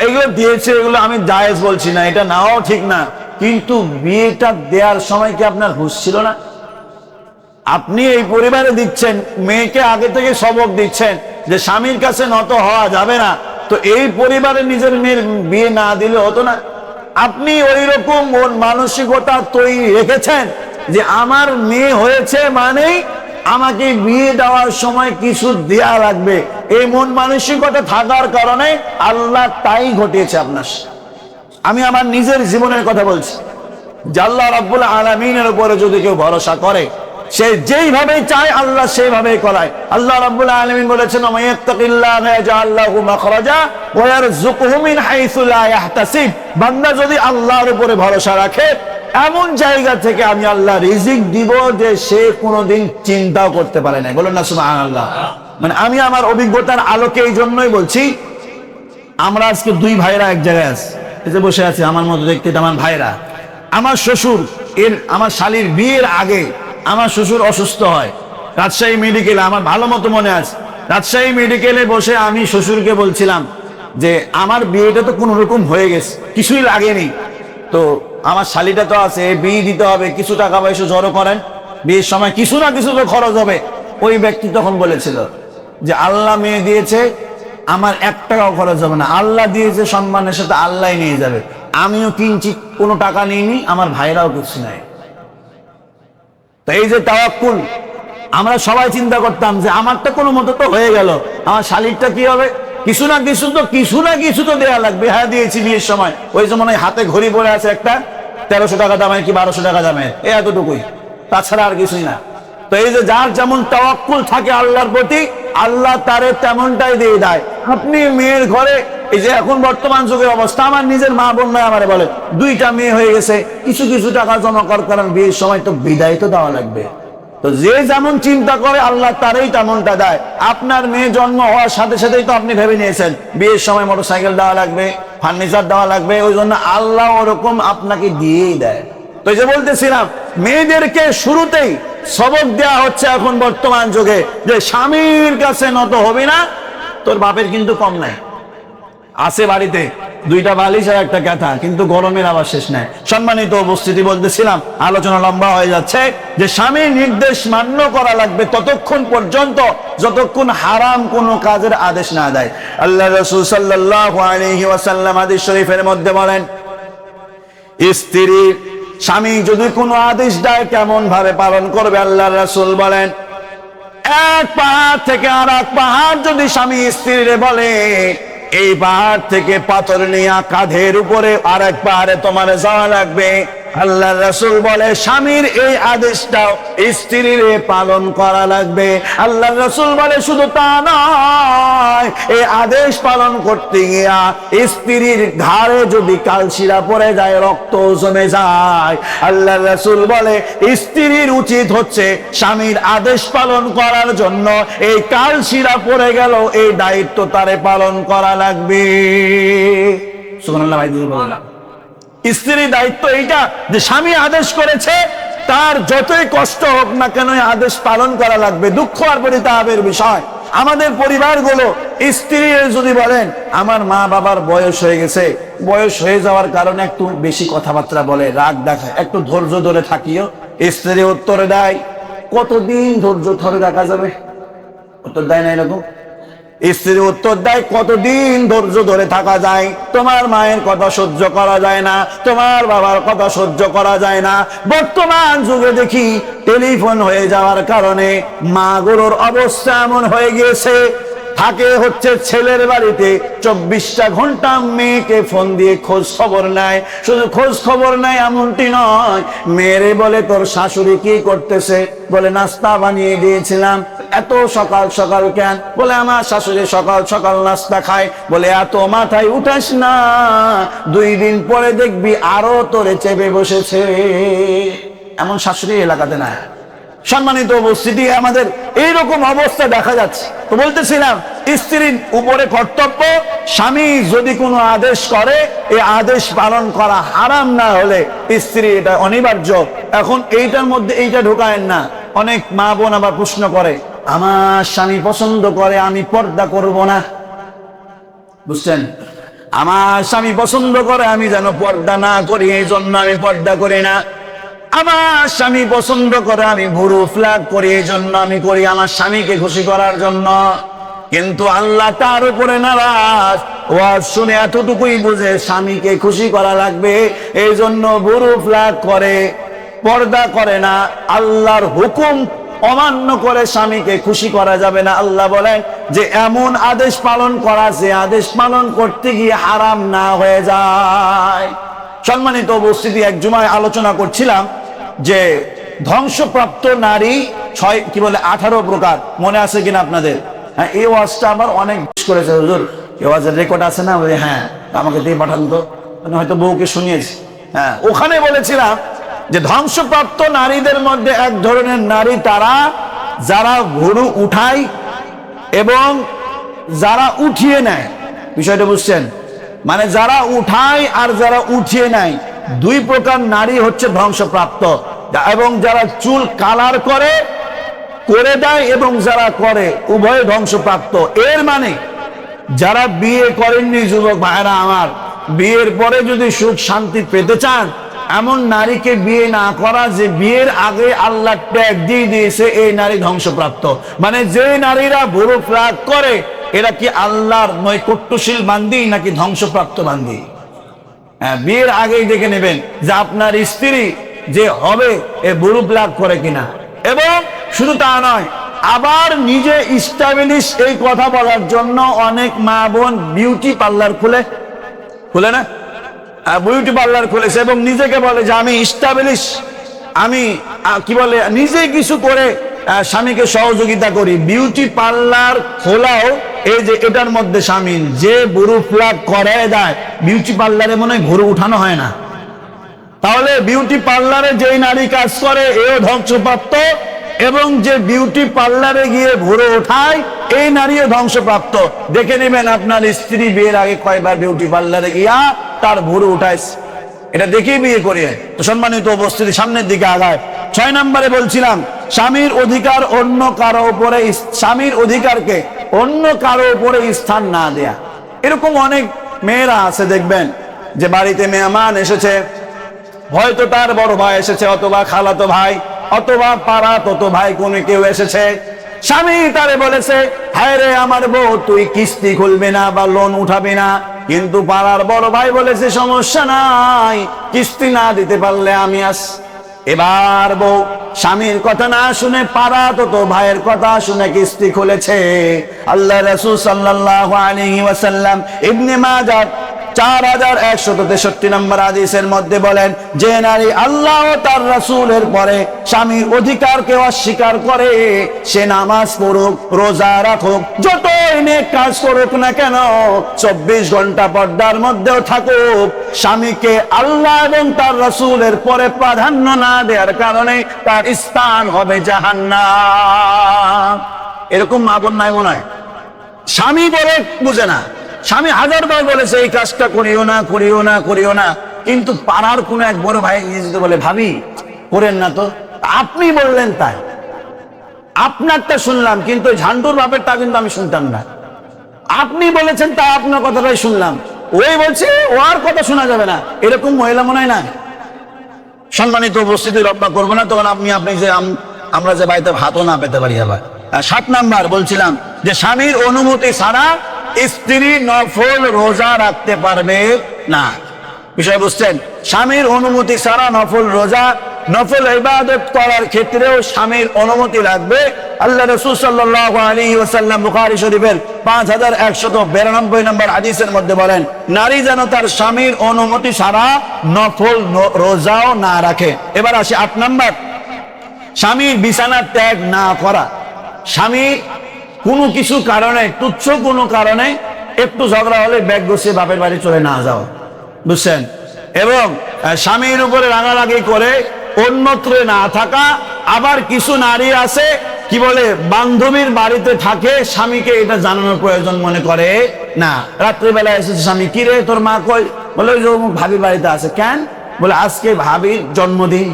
এগুলো দিয়েছে, এগুলো আমি জায়েজ বলছি না, এটা নাও ঠিক না, কিন্তু বিয়েটা দেওয়ার সময় কি আপনার হুঁশ ছিল না? আপনি এই পরিবারে দিচ্ছেন, মেয়েকে আগে থেকে সবক দিচ্ছেন যে স্বামীর কাছে নত হওয়া যাবে না, তো এই পরিবারে নিজের মেয়ের বিয়ে না দিলে হতো না? আপনি ওই রকম মানসিকতা তৈরি রেখেছেন যে আমার মেয়ে হয়েছে মানেই আমাকে বিয়ে দেওয়ার সময় কিছু দেয়া লাগবে। এই মন মানসিকতা থাকার কারণে আল্লাহ তাই ঘটিয়েছে আপনার। আমি আমার নিজের জীবনের কথা বলছি যে আল্লাহ রাব্বুল আলামিনের উপরে যদি কেউ ভরসা করে, সে যেইভাবে চায় আল্লাহ সেইভাবেই করায়। আল্লাহ রাব্বুল আলামিন বলেছেন, মাইয়াত্তাকিল্লাহা ইয়াজআল লাহু মাখরাজা ওয়া ইয়ারযুকুহু মিন হাইসু লা ইয়াহতাসিব। বান্দা যদি আল্লাহর উপরে ভরসা রাখে, এমন জায়গা থেকে আমি আল্লাহ রিজিক দিব যে সে কোনোদিন চিন্তাও করতে পারে না। বলুন না সুবহানাল্লাহ। মানে আমি আমার অভিজ্ঞতার আলোকে এই জন্যই বলছি, আমরা আজকে 2 ভাইরা এক জায়গায় আছি, এই যে বসে আছি আমার মতো দেখতে, এটা আমার ভাইরা। আমার শ্বশুর আমার শালীর বিয়ের আগে আমার শ্বশুর অসুস্থ হয় রাজশাহী মেডিকেলে, আমার ভালো মতো মনে আছে। রাজশাহী মেডিকেলে বসে আমি শ্বশুরকে বলছিলাম যে আমার বিয়েটা তো কোন রকম হয়ে গেছে, কিছুই লাগেনি, তো আমার শালীটা তো আছে, বিয়ে দিতে হবে, কিছু টাকা পয়সা জড়ো করেন, বিয়ের সময় কিছু না কিছু তো খরচ হবে। ওই ব্যক্তি তখন বলেছিল যে আল্লাহ মেয়ে দিয়েছে, আমার 1 টাকাও খরচ হবে না, আল্লাহ দিয়েছে, সম্মানের সাথে আল্লাহ নিয়ে যাবে। আমিও কিঞ্চিত কোনো টাকা নিইনি, আমার ভাইরাও কিছু নাই। তো এই যে তাওয়াক্কুল, আমরা সবাই চিন্তা করতাম যে আমারটা কোনো মতো তো হয়ে গেল, আমার শালীরটা কি হবে, কিছু না কিছু তো দেয়া লাগবে। হ্যাঁ, দিয়েছি বিয়ের সময়, ওই সময় হাতে ঘড়ি পরে আছে একটা 1300 টাকা দামের কি 1200 টাকা দামের, এতটুকুই, তাছাড়া আর কিছুই না। তো এই যে যার যেমন তাওয়াক্কুল থাকে আল্লাহর প্রতি, আল্লাহ তারে তেমনটাই দিয়ে দেয়। আপনি মেয়ের ঘরে, এই যে এখন বর্তমান যুগের অবস্থা, আমার নিজের মা বোন আমারে বলে 2টা মেয়ে হয়ে গেছে, কিছু টাকা জমা কর, কারণ বিয়ের সময় তো বিদায় তো দেওয়া লাগবে। তো যে যেমন চিন্তা করে আল্লাহ তারই তেমনটা দেয়। আপনার মেয়ে জন্ম হওয়ার সাথে সাথেই তো আপনি ভেবে নিয়েছেন বিয়ের সময় মোটরসাইকেল দেওয়া লাগবে, ফার্নিচার দেওয়া লাগবে, ওই জন্য আল্লাহ ওরকম আপনাকে দিয়েই দেয়। তো এই যে বলতেছিলাম, মেয়েদেরকে শুরুতেই সবক দেওয়া হচ্ছে এখন বর্তমান যুগে যে স্বামীর কাছে নত হবে না। তোর বাপের কিন্তু কম নাই, আছে বাড়িতে 2টা বালিশ আর একটা কাঁথা, কিন্তু গরমের আবার শেষ নাই। সম্মানিত উপস্থিতি, বলতেছিলাম আলোচনা লম্বা হয়ে যাচ্ছে যে স্বামীর নির্দেশ মান্য করা লাগবে ততক্ষণ পর্যন্ত যতক্ষণ হারাম কোনো কাজের আদেশ না দেয়। আল্লাহ রাসূল সাল্লাল্লাহু আলাইহি ওয়াসাল্লাম হাদিস শরীফের মধ্যে বলেন, স্বামী যদি কোনো আদেশ দেয় কেমন ভাবে পালন করবে। আল্লাহ রাসূল বলেন, এক পাহাড় থেকে আর এক পাহাড় যদি স্বামী স্ত্রীরে বলে এই পাহাড় থেকে পাথর নিয়ে কাঁধের উপরে আর এক পাহাড়ে তোমার যাওয়া লাগবে, আল্লাহ রাসূল বলে স্বামীর এই আদেশটাও স্ত্রীর পালন করা লাগবে। আল্লাহ রাসূল বলে শুধু তা নয়, এই আদেশ পালন করতে গিয়া স্ত্রীর ঘাড়ে যদি কালশিরা পড়ে যায়, রক্ত জমে যায়, আল্লাহ রাসূল বলে স্ত্রীর উচিত হচ্ছে স্বামীর আদেশ পালন করার জন্য এই কালশিরা পড়ে গেল, এই দায়িত্ব তারে পালন করা লাগবে। সুবহানাল্লাহ। ভাই বলেন, স্ত্রীর দায়িত্ব এইটা যে স্বামী আদেশ করেছে, তার যতই কষ্ট হোক না কেন আদেশ পালন করা লাগবে। দুঃখ আর পরিতাপের বিষয়, আমাদের পরিবারগুলো স্ত্রী যদি বলেন আমার মা বাবার বয়স হয়ে গেছে, বয়স হয়ে যাওয়ার কারণে একটু বেশি কথাবার্তা বলে, রাগ দেখায়, একটু ধৈর্য ধরে থাকিও। স্ত্রী উত্তরে দেয়, কতদিন ধৈর্য ধরে রাখা যাবে? উত্তর দেয় না এরকম। স্ত্রী উত্তর দেয়, কতদিন ধৈর্য ধরে থাকা যায়? তোমার মায়ের কথা সহ্য করা যায় না, তোমার বাবার কথা সহ্য করা যায় না। বর্তমান যুগে দেখি টেলিফোন হয়ে যাওয়ার কারণে মা গুলোর অবস্থা এমন হয়ে গিয়েছে, থাকে হচ্ছে ছেলের বাড়িতে 24টা ঘন্টা মেয়েকে ফোন দিয়ে খোঁজ খবর নেয়। শুধু খোঁজ খবর নেয় এমনটি নয়, মেয়েরে বলে তোর শাশুড়ি কি করতেছে? বলে নাস্তা বানিয়ে দিয়েছিলাম। এত সকাল সকাল কেন? বলে আমার শাশুড়ি সকাল সকাল নাস্তা খায়। বলে এত মাথায় উঠাস না, 2 দিন পরে দেখবি আরো তোরে চেপে বসেছে। এমন শাশুড়ি এলাকাতে নাই। সম্মানিত উপস্থিতি, আমাদের এইরকম অবস্থা দেখা যাচ্ছে। তো বলতেছিলাম, স্ত্রীর উপরে কর্তব্য, স্বামী যদি কোনো আদেশ করে এই আদেশ পালন করা হারাম না হলে স্ত্রী এটা অনিবার্য। এখন এইটার মধ্যে এইটা ঢোকায়েন না। অনেক মা বোন আবার প্রশ্ন করে, আমার স্বামী পছন্দ করে আমি পর্দা করব না, বুঝছেন, আমার স্বামী পছন্দ করে আমি যেন পর্দা না করি, এই জন্য আমি পর্দা করি না। আমার স্বামী পছন্দ করে আমি ভুরু ফ্ল্যাগ করি, এই জন্য আমি করি আমার স্বামীকে খুশি করার জন্য। কিন্তু আল্লাহ তার উপরে নারাজ। ওয়াজ শুনে এতটুকুই বুঝে স্বামীকে খুশি করা লাগবে, এই জন্য ভুরু ফ্ল্যাগ করে, পর্দা করে না। আল্লাহর হুকুম অমান্য করে স্বামীকে খুশি করা যাবে না। আল্লাহ বলেন যে এমন আদেশ পালন করা যে আদেশ পালন করতে গিয়ে হারাম না হয়ে যায়। সম্মানিত উপস্থিতি, এক জুমায় আলোচনা করছিলাম যে ধ্বংসপ্রাপ্ত নারী 18 প্রকার, মনে আছে কিনা আপনাদের? হ্যাঁ, এই ওয়াজটা আবার অনেক করেছে হুজুর, এই ওয়াজের রেকর্ড আছে না? হ্যাঁ, আমাকে দিয়ে পাঠান তো, হয়তো বউকে শুনিয়েছি। হ্যাঁ, ওখানে বলেছিলাম যে ধ্বংসপ্রাপ্ত নারীদের মধ্যে এক ধরনের নারী তারা যারা ভুরু উঠায় এবং যারা উঠিয়ে নেয়। বিষয়টা বুঝছেন? মানে যারা উঠায় আর যারা উঠিয়ে নেয়, দুই প্রকার নারী হচ্ছে ধ্বংসপ্রাপ্ত। এবং যারা চুল কালার করে দেয় এবং যারা করে, উভয় ধ্বংসপ্রাপ্ত। এর মানে যারা বিয়ে করেননি যুবক ভাইরা আমার, বিয়ের পরে যদি সুখ শান্তি পেতে চান, এমন নারীকে বিয়ে না করা যে বিয়ের আগে আল্লাহ ট্যাগ দিয়ে দিয়েছে, এই নারী ধ্বংসপ্রাপ্ত। মানে যে নারীরা ভুরু ফ্ল্যাগ করে, এরা কি আল্লাহর নৈকট্যশীল বান্দি নাকি ধ্বংসপ্রাপ্ত বান্দি? হ্যাঁ, বিয়ের আগেই দেখে নেবেন যে আপনার স্ত্রী যে হবে এ ভুরু ফ্ল্যাগ করে কিনা। এবং শুধু তা নয়, আবার নিজে ইস্টাবলিশ এই কথা বলার জন্য অনেক মা বোন বিউটি পার্লার খুলে না, বিউটি পার্লার খুলেছে এবং নিজেকে বলে যে আমি ইস্টাবলিশ, আমি কি বলে নিজে কিছু করে স্বামীকে সহযোগিতা করি। বিউটি পার্লার খোলাও এই যে এটার মধ্যে সামিল। যে ভুরু ফ্ল্যাগ করে দেয়, বিউটি পার্লারে মনে হয় ভুরু উঠানো হয় না। তাহলে বিউটি পার্লারে যেই নারী কাজ করে এও ধ্বংসপ্রাপ্ত, এবং যে বিউটি পার্লারে গিয়ে ভুরু ওঠায় এই নারীও ধ্বংসপ্রাপ্ত। দেখে নেবেন আপনার স্ত্রী বিয়ের আগে কয়বার বিউটি পার্লারে গিয়া তার ভুরু উঠাইছে, এটা দেখেই বিয়ে করিয়ে। তো সম্মানিত উপস্থিতি, সামনের দিকে আগায়। 6 নম্বরে বলছিলাম স্বামীর অধিকার অন্য কারো উপরে, স্বামীর অধিকারকে অন্য কারো উপরে স্থান না দেয়া। এরকম অনেক মেয়েরা আছে দেখবেন যে বাড়িতে মেহমান এসেছে, হয়তো তার বড় ভাই এসেছে অথবা খালাতো ভাই অথবা পাড়া তত ভাই কোনো কেউ এসেছে, স্বামী তারে বলেছে, হায় রে আমার বউ তুই কিস্তি খুলবি না বা লোন উঠাবি না, কিন্তু পাড়ার বড় ভাই বলেছে সমস্যা নাই, কিস্তি না দিতে পারলে আমি এবার বউ স্বামীর কথা না শুনে পাড়া তত ভাইয়ের কথা শুনে কিস্তি খুলেছে। আল্লাহ রাসূল সাল্লাল্লাহু আলাইহি ওয়াসাল্লাম ইবনে মাজাহ 4163 নম্বর হাদিসের মধ্যে বলেন, যে নারী আল্লাহ ও তার রাসূলের পরে স্বামীর অধিকারকে অস্বীকার করে, সে নামাজ পড়ুক, রোজা রাখুক, যতই নেক কাজ করুক না কেন, 24 ঘন্টা পর্দার মধ্যেও থাকুক, স্বামীকে আল্লাহ এবং তার রাসূলের পরে প্রাধান্য না দেওয়ার কারণে তার স্থান হবে জাহান্নাম। এরকম মা বোন নাই মনে হয়? স্বামী বলে বুঝে না, স্বামী হাজারবার বলেছে এই কাজটা করিও না করিও না করিও না, কিন্তু পাড়ার কোন এক বড় ভাই নিজে বলে ভাবি করেন না তো, আপনি বললেন তাই, আপনারটা শুনলাম, কিন্তু ঝান্ডুর বাপেরটা কিন্তু আমি শুনতাম না। আপনি বলেছেন তা আপনার কথাটাই শুনলাম, ওই বলছে ওর কথা শোনা যাবে না। এরকম মহিলা মনে হয় না? সম্মানিত উপস্থিতি, রক্ষা করবো না তখন আপনি যে আমরা যে বাড়িতে ভাতও না পেতে পারি। আবার 7 নাম্বার বলছিলাম যে স্বামীর অনুমতি ছাড়া স্ত্রী নফল রোজা রাখতে পারবে না। বিষয় বুঝছেন? স্বামীর অনুমতি ছাড়া নফল রোজা, নফল ইবাদত করার ক্ষেত্রেও স্বামীর অনুমতি লাগবে। আল্লাহ রাসূল সাল্লাল্লাহু আলাইহি ওয়াসাল্লাম বুখারী শরীফের 5192 নম্বর হাদিসের মধ্যে বলেন, নারী যেন তার স্বামীর অনুমতি ছাড়া নফল রোজাও না রাখে। এবার আসি 8 নাম্বার, স্বামীর বিছানা ত্যাগ না করা। স্বামী কোনো কিছু কারণে, তুচ্ছ কোনো কারণে একটু ঝগড়া হলে ব্যাগ গুছিয়ে বাপের বাড়ি চলে না যাও, বুঝছেন? এবং স্বামীর উপরে রাগারাগি করে অন্যত্র না থাকা। আবার কিছু নারী আছে কি বলে বান্ধবীর বাড়িতে থাকে, স্বামীকে এটা জানানোর প্রয়োজন মনে করে না। রাত্রিবেলা এসেছে স্বামী, কি রে তোর মা কই? বলে ওই যে ভাবির বাড়িতে আছে। কেন? বলে আজকে ভাবির জন্মদিন,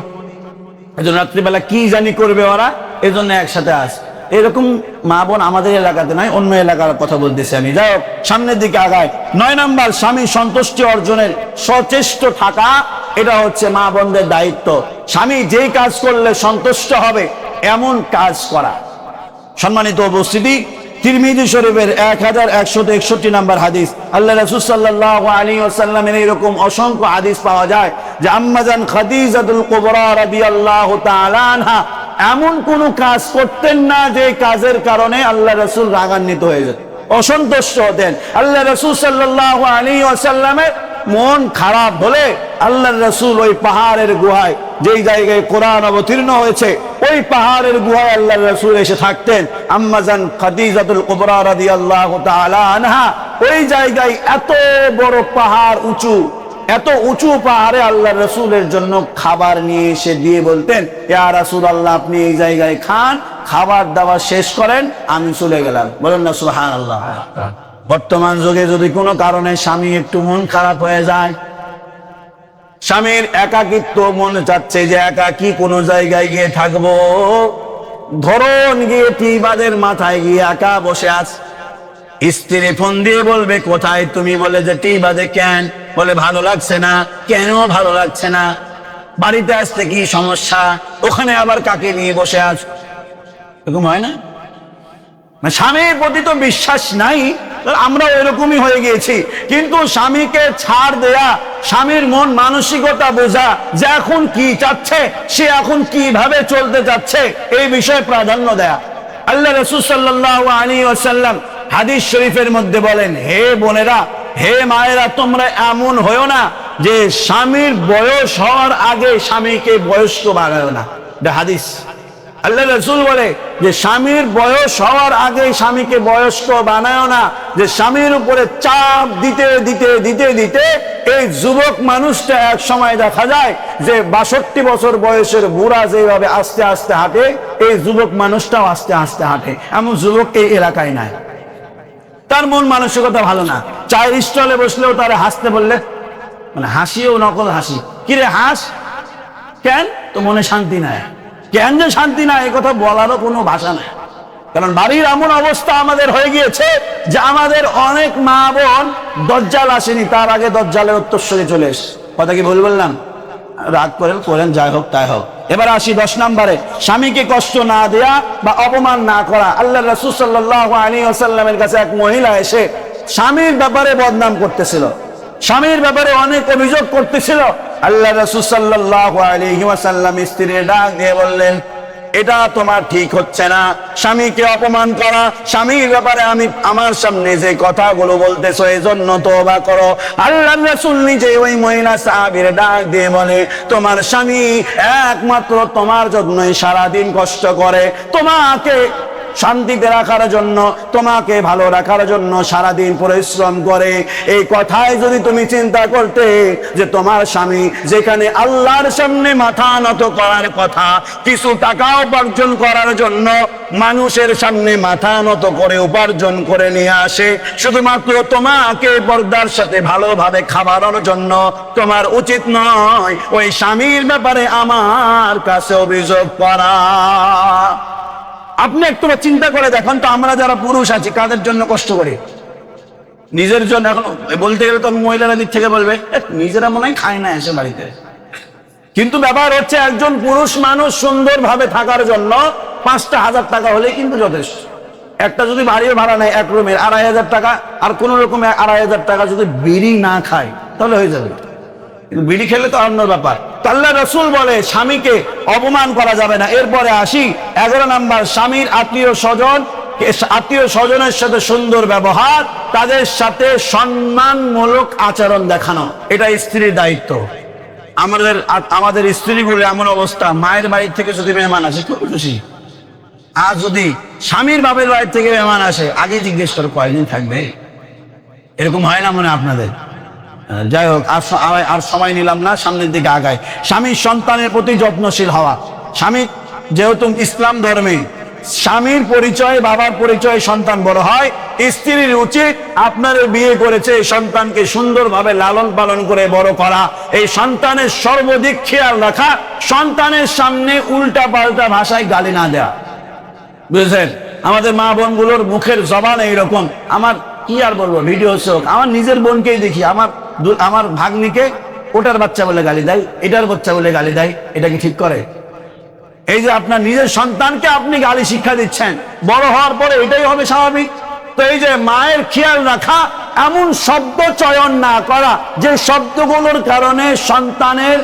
এই জন্য রাত্রিবেলা কি জানি করবে ওরা, এই জন্য একসাথে আস। এরকম মা বোন আমাদের এলাকাতে নয়, অন্য এলাকার কথা বলতেছি আমি। যাই হোক, সামনের দিকে আগায়। 9 নাম্বার, স্বামী সন্তুষ্টি অর্জনের সচেষ্ট থাকা। এটা হচ্ছে মা বোনদের দায়িত্ব। স্বামী যেই কাজ করলে সন্তুষ্ট হবে এমন কাজ করা। সম্মানিত উপস্থিতি, তিরমিজি শরীফের 1161 নাম্বার হাদিস, আল্লাহ রাসূল সাল্লাল্লাহু আলাইহি ওয়াসাল্লামের এরকম অসংখ্য হাদিস পাওয়া যায় যে আম্মাজান খাদিজাতুল কুবরা রাদিয়াল্লাহু তাআলা আনহা এমন কোন কাজ করতেন না যে কাজের কারণে আল্লাহ রাসূল রাগান্বিত হয়ে যেতেন, অসন্তুষ্ট হতেন। আল্লাহ রাসূল সাল্লাল্লাহু আলাইহি ওয়াসাল্লামের মন খারাপ হলে আল্লাহর রাসূল ওই পাহাড়ের গুহায়, যেই জায়গায় কোরআন অবতীর্ণ হয়েছে, ওই পাহাড়ের গুহায় আল্লাহর রাসূল এসে থাকতেন। আম্মাজান খাদিজাতুল কুবরা রাদিয়াল্লাহু তাআলা আনহা ওই জায়গায় এত বড় পাহাড় উঁচু, এত উঁচু পাহাড়ে আল্লাহর রাসূলের জন্য খাবার নিয়ে এসে দিয়ে বলতেন, ইয়া রাসূলুল্লাহ আপনি এই জায়গায় খান, খাবার দাবার শেষ করেন, আমি চলে গেলাম। বলেন না সুবহানাল্লাহ। বর্তমান যুগে যদি কোনো কারণে স্বামী একটু মন খারাপ হয়ে যায়, স্বামীর একাকিত্ব মনে চাচ্ছে যে একাকি কোনো জায়গায় গিয়ে থাকবো, ধরন গিয়ে টিবাদের মাথায় গিয়ে একা বসে আছে। স্ত্রী ফোন দিয়ে বলবে কোথায় তুমি? বলে যে টিবাদে। কেন? বলে ভালো লাগছে না। কেন ভালো লাগছে না? বাড়িতে আসতে কি সমস্যা? ওখানে আবার কাকে নিয়ে বসে আছ? এরকম হয় না? স্বামীর প্রতি তো বিশ্বাস নাই, আমরা এরকমই হয়ে গিয়েছি। কিন্তু স্বামীকে ছাড় দেয়া, স্বামীর মন মানসিকতা বোঝা, যে এখন কি চাচ্ছে, সে এখন কিভাবে চলতে চাচ্ছে, এই বিষয়ে প্রাধান্য দেয়া। আল্লাহ রাসূল সাল্লাল্লাহু আলাইহি ওয়াসাল্লাম হাদিস শরীফের মধ্যে বলেন, হে বোনেরা, হে মায়েরা, তোমরা এমন হয়ো না যে স্বামীর বয়স হওয়ার আগে স্বামীকে বয়স্ক বানায়ো না। এটা হাদিস। আল্লাহ রাসূল বলে যে স্বামীর বয়স হওয়ার আগে স্বামীকে বয়স্ক বানায় না, যে স্বামীর উপরে চাপ দিতে দিতে দিতে দিতে এই যুবক মানুষটা এক সময় দেখা যায় যে 62 বছর বয়সের বুড়া যেভাবে আস্তে আস্তে হাঁটে, এই যুবক মানুষটাও আস্তে আস্তে হাঁটে। এমন যুবক এই এলাকায় নাই। তার মন মানসিকতা ভালো না। চায়ের স্টলে বসলেও তারা হাসতে বললে মানে হাসিও নকল হাসি। কিরে হাস কেন? তো মনে শান্তি নাই। কেন যে শান্তি না, এই কথা বলারও কোনো ভাষা নাই। কারণ বাড়ির এমন অবস্থা আমাদের হয়ে গিয়েছে যে আমাদের অনেক মা বোন দজ্জাল আসেনি, তার আগে দজ্জালের উত্তরসূরি চলে এসে। কথা কি ভুল বললাম? রাগ করেন, যাই হোক তাই হোক। এবার আসি 10 নম্বরে, স্বামীকে কষ্ট না দেয়া বা অপমান না করা। আল্লাহ রাসূল সাল্লাল্লাহু আলাইহি ওয়াসাল্লামের কাছে এক মহিলা এসে স্বামীর ব্যাপারে বদনাম করতেছিল, স্বামীর ব্যাপারে অনেক অভিযোগ করতেছিল। আল্লাহ রাসূল সাল্লাল্লাহু আলাইহি ওয়াসাল্লাম স্ত্রীর ডাক দিয়ে বললেন, এটা তোমার ঠিক হচ্ছে না, স্বামীকে অপমান করা, স্বামীর ব্যাপারে আমার সামনে যে কথাগুলো বলতেছো এজন্য তওবা করো। আল্লাহ রাসূল নিজে ওই মহিলা সাহাবীর ডাক দিয়ে বলে, তোমার স্বামী একমাত্র তোমার জন্যই সারাদিন কষ্ট করে, তোমাকে শান্তিতে রাখার জন্য, তোমাকে ভালো রাখার জন্য সারাদিন পরিশ্রম করে। এই কথায় যদি তুমি চিন্তা করতে যে তোমার স্বামী যেখানে আল্লাহর সামনে মাথা নত করার কথা, কিছু টাকা উপার্জন করার জন্য মানুষের সামনে মাথা নত করে উপার্জন করে নিয়ে আসে শুধুমাত্র তোমাকে পর্দার সাথে ভালোভাবে খাওয়ানোর জন্য, তোমার উচিত নয় ওই স্বামীর ব্যাপারে আমার কাছে অভিযোগ করা। আপনি একটু চিন্তা করে দেখুন তো, আমরা যারা পুরুষ আছি কাদের জন্য কষ্ট করি? নিজের জন্য। এখন বলতে গেলে তো মহিলারা দিক থেকে বলবে নিজেরা মনে হয় খায় না এসে বাড়িতে। কিন্তু ব্যাপার হচ্ছে একজন পুরুষ মানুষ সুন্দরভাবে থাকার জন্য 5,000 টাকা হলে কিন্তু যথেষ্ট। একটা যদি বাড়ির ভাড়া নেয় এক রুমের 2,500 টাকা, আর কোন রকম 2,500 টাকা যদি বিড়ি না খায় তাহলে হয়ে যাবে। কিন্তু বিড়ি খেলে তো অন্য ব্যাপার। আল্লাহ রাসূল বলে স্বামীকে অপমান করা যাবে না। এরপরে আসি 11 নাম্বার, স্বামীর আত্মীয় স্বজনের সাথে সুন্দর ব্যবহার, তাদের সাথে সম্মানমূলক আচরণ দেখানো, এটা স্ত্রীর দায়িত্ব। আমাদের স্ত্রীগুলো এমন অবস্থা, মায়ের বাড়ি থেকে যদি মেহমান আসে খুব খুশি, আর যদি স্বামীর বাপের বাড়ি থেকে মেহমান আসে আগে জিজ্ঞেস করে কয়দিন থাকবে। এরকম হয় না মনে আপনাদের? যাই হোক, আর সময় নিলাম না, সামনের দিকে আগায়। স্বামীর সন্তানের প্রতি যত্নশীল হওয়া। স্বামী যেহেতু ইসলাম ধর্মে স্বামীর পরিচয়, বাবার পরিচয় সন্তান বড় হয়। স্ত্রীর উচিত আপনার বিয়ে করেছে এই সন্তানকে সুন্দরভাবে লালন পালন করে বড় করা, এই সন্তানের সর্বাধিক খেয়াল রাখা, সন্তানের সামনে উল্টা পাল্টা ভাষায় গালি না দেয়া। বুঝলেন? আমাদের মা বোনগুলোর মুখের জবান এইরকম। আমার কি আর বলবো, ভিডিও চোখ, আমার নিজের বোনকেই দেখি, আমার ভাগ্নিকে ওটার বাচ্চা বলে গালি দেয়, এটার বাচ্চা বলে গালি দেয়। এটা কি ঠিক করে? এই যে আপনার নিজের সন্তানকে আপনি গালি শিক্ষা দিচ্ছেন, বড় হওয়ার পরে এটাই হবে স্বাভাবিক। তো এই যে মায়ের খেয়াল রাখা, এমন শব্দ চয়ন না করা যে শব্দগুলোর কারণে সন্তানের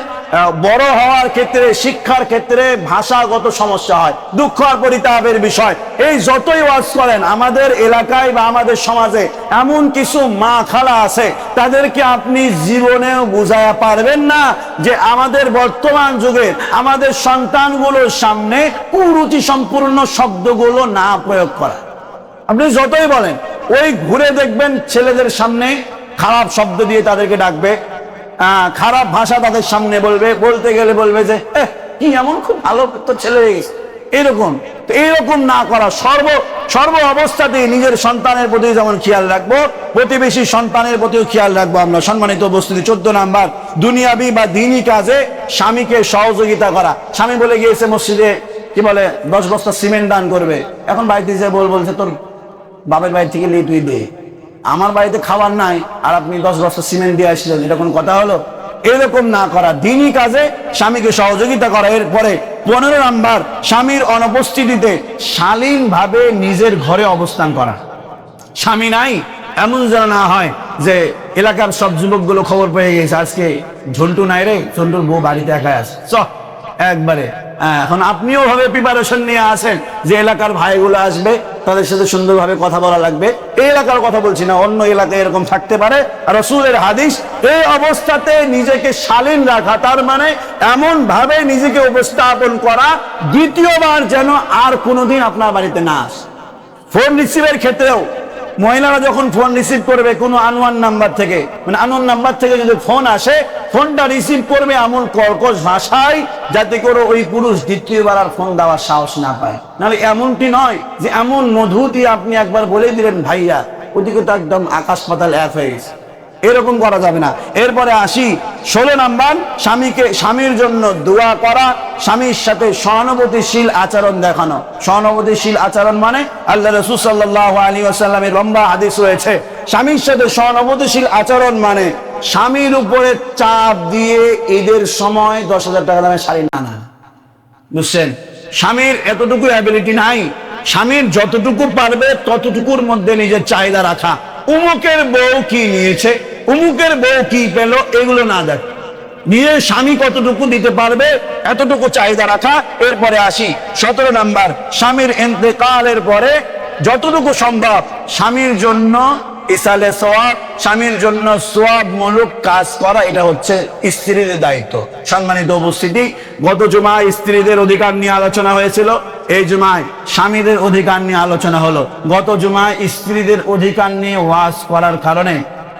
বড় হওয়ার ক্ষেত্রে, শিক্ষার ক্ষেত্রে ভাষাগত সমস্যা হয়, দুঃখ আর পরিতাপের বিষয়। এই যতই ওয়াজ করেন, আমাদের এলাকায় বা আমাদের সমাজে এমন কিছু মা খালা আছে, তাদেরকে আপনি জীবনেও বুঝাতে পারবেন না যে আমাদের বর্তমান যুগে আমাদের সন্তানগুলোর সামনে কুরুচি সম্পূর্ণ শব্দগুলো না প্রয়োগ করা। আপনি যতই বলেন, ওই ঘুরে দেখবেন ছেলেদের সামনে খারাপ শব্দ দিয়ে তাদেরকে ডাকবে, খারাপ ভাষা তাদের সামনে বলবে, বলতে গেলে বলবে যে কি এমন খুব ভালো তো ছেলে হয়ে গেছে, এরকম। তো এইরকম না করা, সর্ব অবস্থাতেই নিজের সন্তানের প্রতি যেমন খেয়াল রাখবো, প্রতিবেশী সন্তানের প্রতিও খেয়াল রাখবো আমরা। সম্মানিত উপস্থিতি, 14 নাম্বার, দুনিয়াবি বা দ্বীনি কাজে স্বামীকে সহযোগিতা করা। স্বামী বলে গিয়েছে মসজিদে, কি বলে, 10 বস্তা সিমেন্ট দান করবে। এখন বাড়িতে যে বলছে তোর বাবার বাড়ি থেকে নিয়ে তুই দে, আমার বাড়িতে খাবার নাই আর আপনি 10 বস্তা সিমেন্ট দিয়ে আসলেন, এটা কোন কথা হলো? এরকম না করা, দ্বীনি কাজে স্বামীকে সহযোগিতা করা। এরপরে 15 নাম্বার, স্বামীর অনুপস্থিতিতে শালীনভাবে নিজের ঘরে অবস্থান করা। স্বামী নাই এমন যেন না হয় যে এলাকার সব যুবকগুলো খবর পেয়ে গেছে আজকে ঝন্টু নাই রে, ঝন্টুর বউ বাড়িতে একা আছে, একবারে। এখন আপনিও ভাবে প্রিপারেশন নিয়ে আসেন যে এলাকার ভাইগুলো আসবে, তাদের সাথে সুন্দরভাবে কথা বলা লাগবে। এই এলাকার কথা বলছি না, অন্য এলাকায় এরকম থাকতে পারে। রাসূলের হাদিস, এই অবস্থাতে নিজেকে শালীন রাখা, তার মানে এমন ভাবে নিজেকে উপস্থাপন করা দ্বিতীয়বার যেন আর কোনোদিন আপনার বাড়িতে না আসে। ফোন রিসিভের ক্ষেত্রেও মহিলারা যখন ফোন রিসিভ করবে কোনো আনওয়ান নাম্বার থেকে, মানে আননোন নাম্বার থেকে যদি ফোন আসে, ফোনটা রিসিভ করবে এমন কর্কশ ভাষায় যাতে করে ওই পুরুষ দ্বিতীয়বার আর ফোন দেওয়ার সাহস না পায়। নাহলে এমনটি নয় যে এমন মধু দিয়ে আপনি একবার বলে দিলেন ভাইয়া, ওদিকে তো একদম আকাশ পাতাল এক হয়ে গেছে, এরকম করা যাবে না। এরপরে আসি 16 নাম্বার, স্বামীর জন্য দোয়া করা, স্বামীর সাথে সহানুভূতিশীল আচরণ দেখানো। সহানুভূতিশীল আচরণ মানে আল্লাহ রাসূল সাল্লাল্লাহু আলাইহি ওয়াসাল্লামের লম্বা হাদিস রয়েছে, স্বামীর সাথে সহানুভূতিশীল আচরণ মানে স্বামীর উপরে চাপ দিয়ে ঈদের সময় 10,000 টাকা দামের শাড়ি না না। বুঝছেন? স্বামীর এতটুকু অ্যাবিলিটি নাই, স্বামীর যতটুকু পারবে ততটুকুর মধ্যে নিজের চাহিদা রাখা। উমুকের বউ কি নিয়েছে, উমুকের বউ কি পেল, এগুলো না দেখ, নিজের স্বামী কতটুকু দিতে পারবে এতটুকু চাহিদা রাখা। এরপরে আসি 17 নাম্বার, স্বামীর ইন্তেকালের পরে যতটুকু সম্ভব স্বামীর জন্য ইসালে সওয়াব, স্বামীর জন্য সওয়াবমূলক কাজ করা, এটা হচ্ছে স্ত্রীর দায়িত্ব। সম্মানিত উপস্থিতি, গত জুমায় স্ত্রীদের অধিকার নিয়ে আলোচনা হয়েছিল, এই জুমায় স্বামীদের অধিকার নিয়ে আলোচনা হলো। গত জুমায় স্ত্রীদের অধিকার নিয়ে ওয়াজ করার কারণে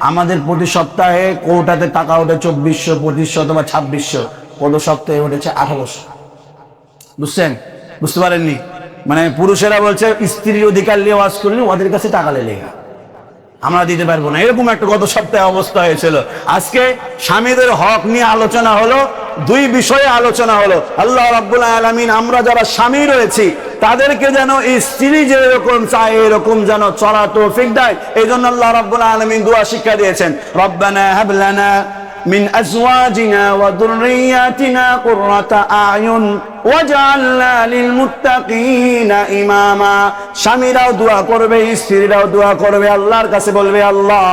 আমাদের প্রতি সপ্তাহে কোটাতে টাকা ওঠে 2400, 2500 অথবা 2600, গত সপ্তাহে উঠেছে 1800। বুঝছেন? বুঝতে পারেননি? মানে পুরুষেরা বলছে স্ত্রীর অধিকার নিয়ে ওয়াজ করলে ওদের কাছে টাকা লেগে আমরা দিতে পারবো না, এরকম একটা গত সপ্তাহে অবস্থা হয়েছিল। আজকে স্বামীদের হক নিয়ে আলোচনা হলো, 2 বিষয়ে আলোচনা হলো। আল্লাহ রাব্বুল আলামিন আমরা যারা স্বামী রয়েছি তাদেরকে যেন স্ত্রী যেরকম চায় এরকম যেন চলা তৌফিক দেয়। এই জন্য আল্লাহ রাব্বুল আলামিন দোয়া শিক্ষা দিয়েছেন, রব্বানা হাব লানা মিন আজওয়াজিনা ওয়া যুররিয়াতিনা কুররাতা আয়ুন ওয়াজআলনা লিল মুত্তাকিনা ইমামা। স্বামীরাও দোয়া করবে, স্ত্রীরাও দোয়া করবে, আল্লাহর কাছে বলবে, আল্লাহ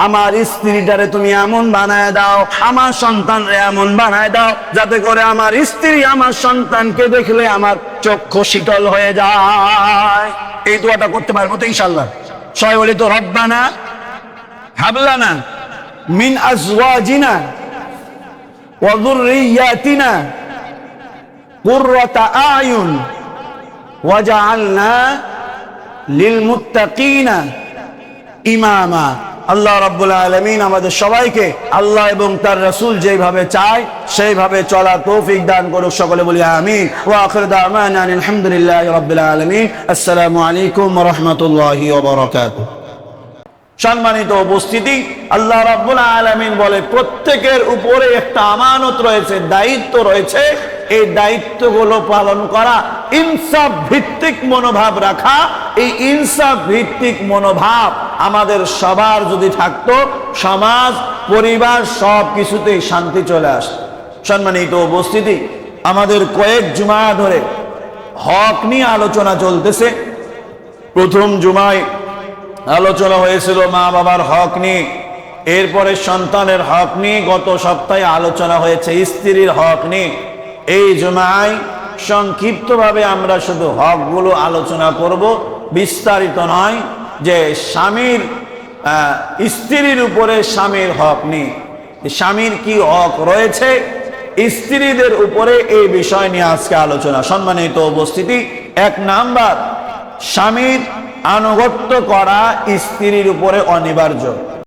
আমার স্ত্রীটারে তুমি এমন বানায় দাও, আমার সন্তানরে এমন বানায় দাও যাতে করে আমার স্ত্রী আমার সন্তানকে দেখলে আমার চক্ষু শীতল হয়ে যায়। এই দোয়াটা করতে পারবো তো ইনশাআল্লাহ? সবাই বলি তো, রব্বানা হাব লানা মিন আজওয়াজিনা ওয়া যুররিয়াতিনা কুররাতা আয়ুন ওয়াজআলনা লিল মুত্তাকিনা ইমামা। আল্লাহ রাব্বুল আলামিন আমাদের সবাইকে আল্লাহ এবং তার রাসূল যেভাবে চায় সেইভাবে চলার তৌফিক দান করুক। সকলে বলি আমিন। ওয়া আখিরু দাওয়ানা আলহামদুলিল্লাহি রাব্বিল আলামিন। আসসালামু আলাইকুম ওয়া রাহমাতুল্লাহি ওয়া বারাকাতুহু। সম্মানিত উপস্থিতি, আল্লাহ রাব্বুল আলামিন বলে প্রত্যেকের উপরে একটা আমানত রয়েছে, দায়িত্ব রয়েছে। এই দায়িত্বগুলো পালন করা, ইনসাফ ভিত্তিক মনোভাব রাখা। এই ইনসাফ ভিত্তিক মনোভাব আমাদের সবার যদি থাকতো, সমাজ পরিবার সব কিছুতেই শান্তি চলে আসত। সম্মানিত উপস্থিতি, আমাদের কয়েক জুমা ধরে হক নিয়ে আলোচনা চলতেছে। প্রথম জুমায় আলোচনা হয়েছিল মা বাবার হক নিয়ে, এরপরে সন্তানের হক নিয়ে, গত সপ্তাহে আলোচনা হয়েছে স্ত্রীর হক নিয়ে। এই জুমায় সংক্ষিপ্তভাবে আমরা শুধু হকগুলো আলোচনা করব, বিস্তারিত নয়, যে স্বামীর স্ত্রীর উপরে স্বামীর হক নিয়ে, স্বামীর কি হক রয়েছে স্ত্রীদের উপরে, এই বিষয় নিয়ে আজকে আলোচনা। সম্মানিত উপস্থিতি, 1 নাম্বার, স্বামীর আনুগত্য করা স্ত্রীর উপরে অনিবার্য।